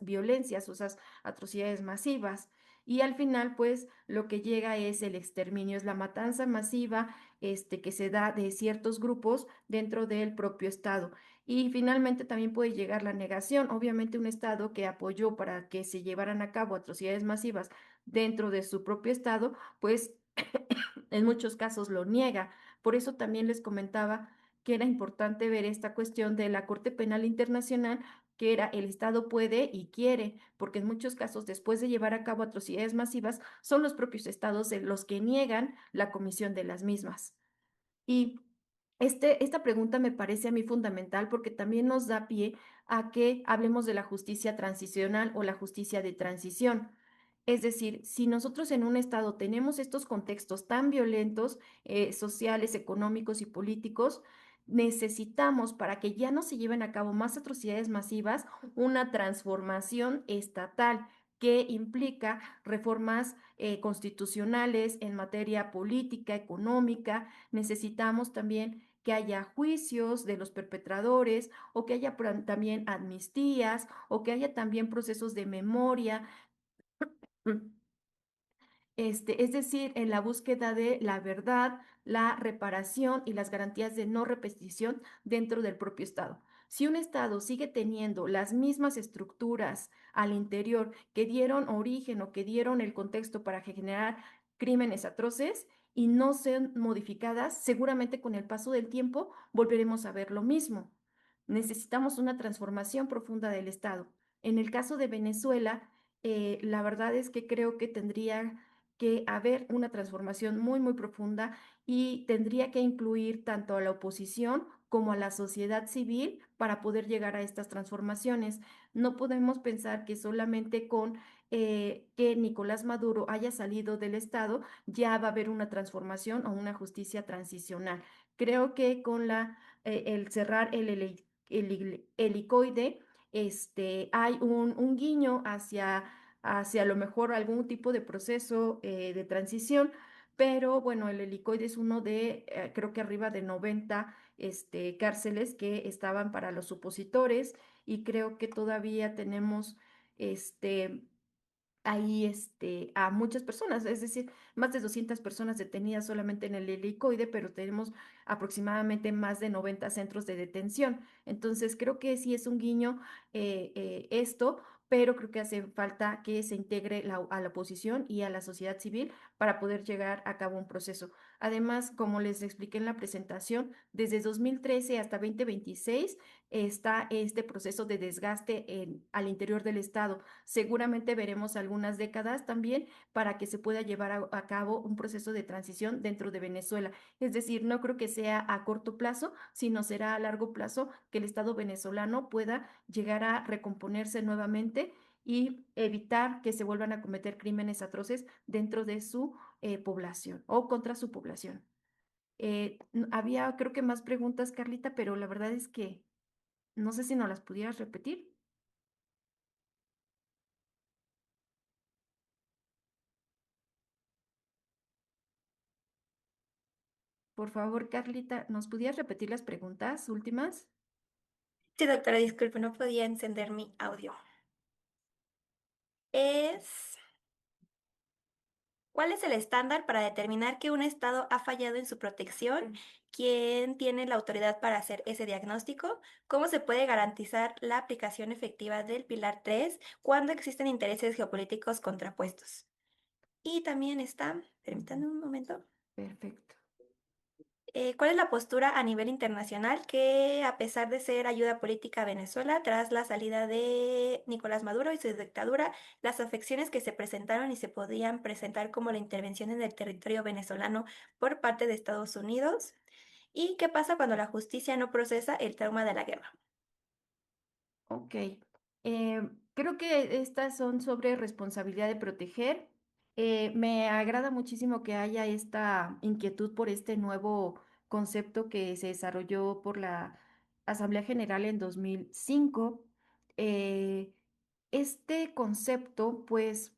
violencias o esas atrocidades masivas. Y al final, pues, lo que llega es el exterminio, es la matanza masiva, que se da de ciertos grupos dentro del propio Estado. Y finalmente también puede llegar la negación. Obviamente un Estado que apoyó para que se llevaran a cabo atrocidades masivas dentro de su propio Estado, pues en muchos casos lo niega. Por eso también les comentaba que era importante ver esta cuestión de la Corte Penal Internacional, que era el Estado puede y quiere, porque en muchos casos después de llevar a cabo atrocidades masivas, son los propios estados los que niegan la comisión de las mismas. Y esta pregunta me parece a mí fundamental porque también nos da pie a que hablemos de la justicia transicional o la justicia de transición. Es decir, si nosotros en un estado tenemos estos contextos tan violentos, sociales, económicos y políticos, necesitamos para que ya no se lleven a cabo más atrocidades masivas, una transformación estatal que implica reformas constitucionales en materia política, económica. Necesitamos también que haya juicios de los perpetradores o que haya también amnistías o que haya también procesos de memoria. Es decir, en la búsqueda de la verdad, la reparación y las garantías de no repetición dentro del propio Estado. Si un Estado sigue teniendo las mismas estructuras al interior que dieron origen o que dieron el contexto para generar crímenes atroces y no sean modificadas, seguramente con el paso del tiempo volveremos a ver lo mismo. Necesitamos una transformación profunda del Estado. En el caso de Venezuela, la verdad es que creo que tendría que haber una transformación muy, muy profunda y tendría que incluir tanto a la oposición como a la sociedad civil para poder llegar a estas transformaciones. No podemos pensar que solamente con que Nicolás Maduro haya salido del Estado ya va a haber una transformación o una justicia transicional. Creo que con el cerrar el helicoide, hay un guiño hacia a lo mejor algún tipo de proceso de transición, pero bueno, el helicoide es uno de, creo que arriba de 90 cárceles que estaban para los opositores y creo que todavía tenemos este, ahí a muchas personas, es decir, más de 200 personas detenidas solamente en el helicoide, pero tenemos aproximadamente más de 90 centros de detención. Entonces, creo que sí es un guiño esto, pero creo que hace falta que se integre a la oposición y a la sociedad civil para poder llegar a cabo un proceso. Además, como les expliqué en la presentación, desde 2013 hasta 2026 está este proceso de desgaste al interior del Estado. Seguramente veremos algunas décadas también para que se pueda llevar a cabo un proceso de transición dentro de Venezuela. Es decir, no creo que sea a corto plazo, sino será a largo plazo que el Estado venezolano pueda llegar a recomponerse nuevamente y evitar que se vuelvan a cometer crímenes atroces dentro de su población o contra su población. Había creo que más preguntas, Carlita, pero la verdad es que no sé si nos las pudieras repetir. Por favor, Carlita, ¿nos pudieras repetir las preguntas últimas? Sí, doctora, disculpe, no podía encender mi audio. Es, ¿cuál es el estándar para determinar que un estado ha fallado en su protección? ¿Quién tiene la autoridad para hacer ese diagnóstico? ¿Cómo se puede garantizar la aplicación efectiva del Pilar 3 cuando existen intereses geopolíticos contrapuestos? Y también está, permítanme un momento. Perfecto. ¿Cuál es la postura a nivel internacional que, a pesar de ser ayuda política a Venezuela, tras la salida de Nicolás Maduro y su dictadura, las afecciones que se presentaron y se podían presentar como la intervención en el territorio venezolano por parte de Estados Unidos? ¿Y qué pasa cuando la justicia no procesa el trauma de la guerra? Ok. Creo que estas son sobre responsabilidad de proteger. Me agrada muchísimo que haya esta inquietud por este nuevo concepto que se desarrolló por la Asamblea General en 2005. Eh, este concepto, pues,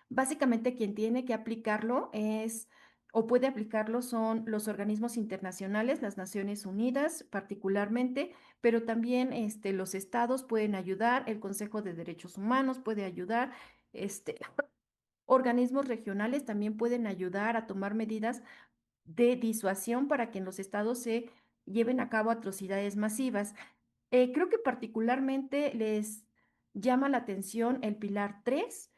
básicamente quien tiene que aplicarlo es, o puede aplicarlo, son los organismos internacionales, las Naciones Unidas particularmente, pero también los estados pueden ayudar, el Consejo de Derechos Humanos puede ayudar, organismos regionales también pueden ayudar a tomar medidas de disuasión para que en los estados se lleven a cabo atrocidades masivas. Creo que particularmente les llama la atención el pilar 3,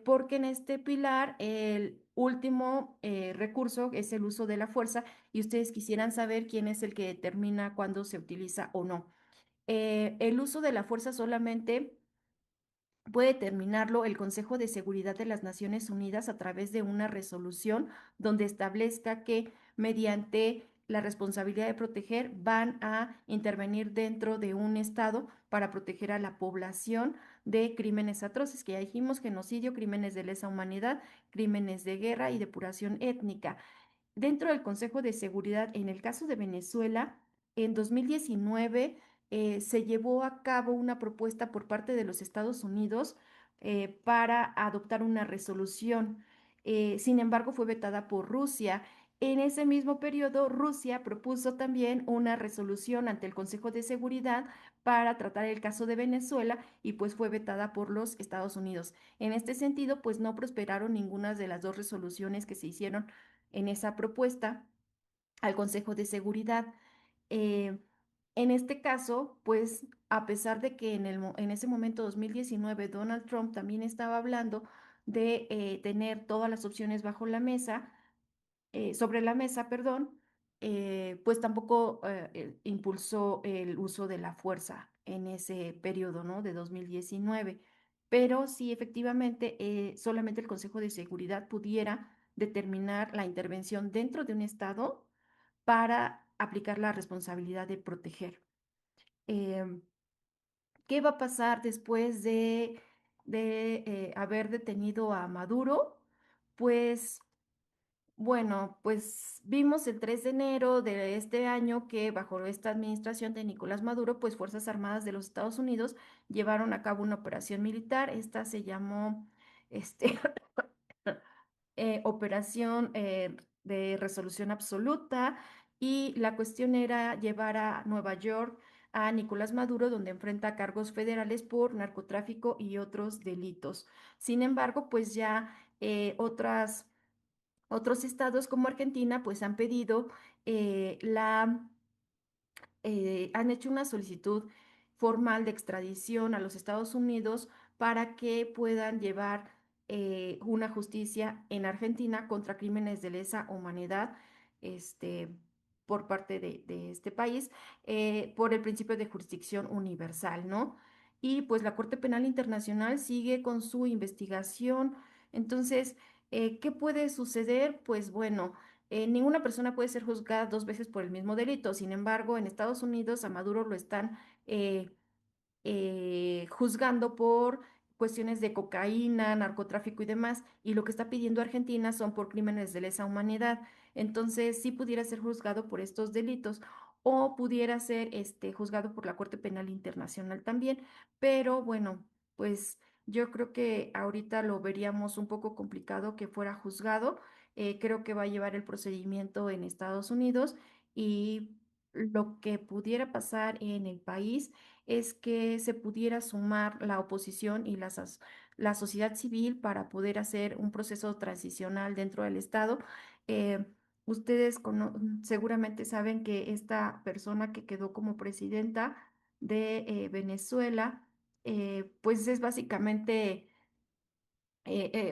porque en este pilar el último recurso es el uso de la fuerza y ustedes quisieran saber quién es el que determina cuándo se utiliza o no. El uso de la fuerza solamente puede determinarlo el Consejo de Seguridad de las Naciones Unidas a través de una resolución donde establezca que mediante la responsabilidad de proteger van a intervenir dentro de un estado para proteger a la población de crímenes atroces, que ya dijimos, genocidio, crímenes de lesa humanidad, crímenes de guerra y depuración étnica. Dentro del Consejo de Seguridad, en el caso de Venezuela, en 2019 se llevó a cabo una propuesta por parte de los Estados Unidos para adoptar una resolución. Sin embargo, fue vetada por Rusia. En ese mismo periodo, Rusia propuso también una resolución ante el Consejo de Seguridad para tratar el caso de Venezuela y pues fue vetada por los Estados Unidos. En este sentido, pues no prosperaron ninguna de las dos resoluciones que se hicieron en esa propuesta al Consejo de Seguridad. Eh, en este caso, pues a pesar de que en ese momento 2019 Donald Trump también estaba hablando de tener todas las opciones bajo la mesa, sobre la mesa, perdón, pues tampoco impulsó el uso de la fuerza en ese periodo, ¿no? De 2019. Pero sí, efectivamente, solamente el Consejo de Seguridad pudiera determinar la intervención dentro de un estado para aplicar la responsabilidad de proteger. Em, ¿Qué va a pasar después de haber detenido a Maduro? Pues bueno, pues vimos el 3 de enero de este año que bajo esta administración de Nicolás Maduro, pues Fuerzas Armadas de los Estados Unidos llevaron a cabo una operación militar. Esta se llamó este, Operación de Resolución Absoluta y la cuestión era llevar a Nueva York a Nicolás Maduro, donde enfrenta cargos federales por narcotráfico y otros delitos. Sin embargo, pues ya otros estados como Argentina pues han pedido han hecho una solicitud formal de extradición a los Estados Unidos para que puedan llevar una justicia en Argentina contra crímenes de lesa humanidad, este, por parte de este país, por el principio de jurisdicción universal, ¿no? Y pues la Corte Penal Internacional sigue con su investigación. Entonces, ¿qué puede suceder? Pues bueno. Ninguna persona puede ser juzgada dos veces por el mismo delito. Sin embargo, en Estados Unidos a Maduro lo están eh, juzgando por cuestiones de cocaína, narcotráfico y demás, y lo que está pidiendo Argentina son por crímenes de lesa humanidad. Entonces, sí pudiera ser juzgado por estos delitos o pudiera ser juzgado por la Corte Penal Internacional también, pero bueno, pues yo creo que ahorita lo veríamos un poco complicado que fuera juzgado. Creo que va a llevar el procedimiento en Estados Unidos y lo que pudiera pasar en el país es que se pudiera sumar la oposición y la sociedad civil para poder hacer un proceso transicional dentro del Estado. Eh, seguramente saben que esta persona que quedó como presidenta de Venezuela, pues es básicamente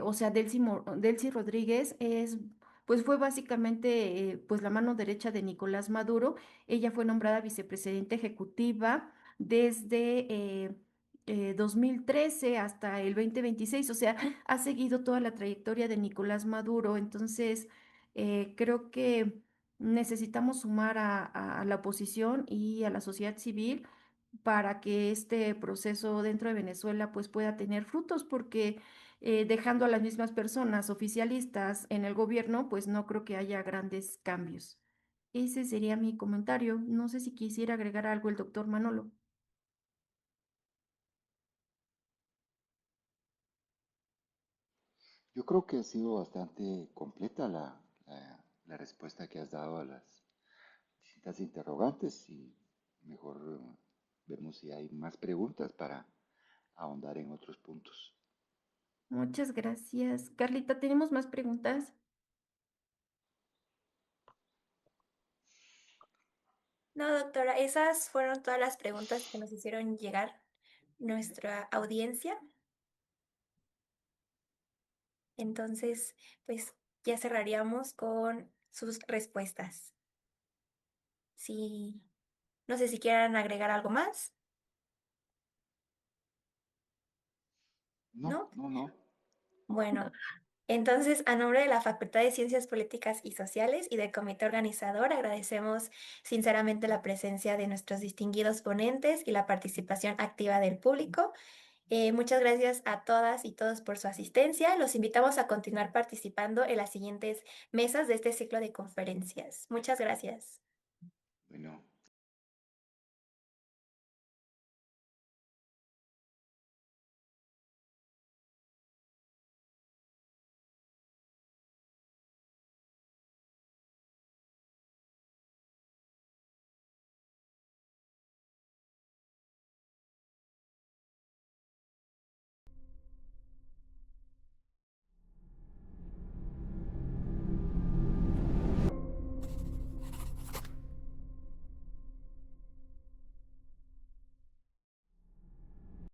o sea, Delcy Rodríguez pues fue básicamente pues la mano derecha de Nicolás Maduro. Ella fue nombrada vicepresidenta ejecutiva desde 2013 hasta el 2026, o sea, ha seguido toda la trayectoria de Nicolás Maduro. Entonces, creo que necesitamos sumar a la oposición y a la sociedad civil para que este proceso dentro de Venezuela pues pueda tener frutos, porque dejando a las mismas personas oficialistas en el gobierno, pues no creo que haya grandes cambios. Ese sería mi comentario. No sé si quisiera agregar algo el doctor Manolo. Yo creo que ha sido bastante completa la respuesta que has dado a las distintas interrogantes y mejor vemos si hay más preguntas para ahondar en otros puntos. Muchas gracias. Carlita, ¿tenemos más preguntas? No, doctora, esas fueron todas las preguntas que nos hicieron llegar nuestra audiencia. Entonces, pues ya cerraríamos con sus respuestas. Sí, no sé si quieran agregar algo más, No, ¿no? no, no. Bueno, entonces, a nombre de la Facultad de Ciencias Políticas y Sociales y del comité organizador, agradecemos sinceramente la presencia de nuestros distinguidos ponentes y la participación activa del público. Muchas gracias a todas y todos por su asistencia. Los invitamos a continuar participando en las siguientes mesas de este ciclo de conferencias. Muchas gracias. Bueno.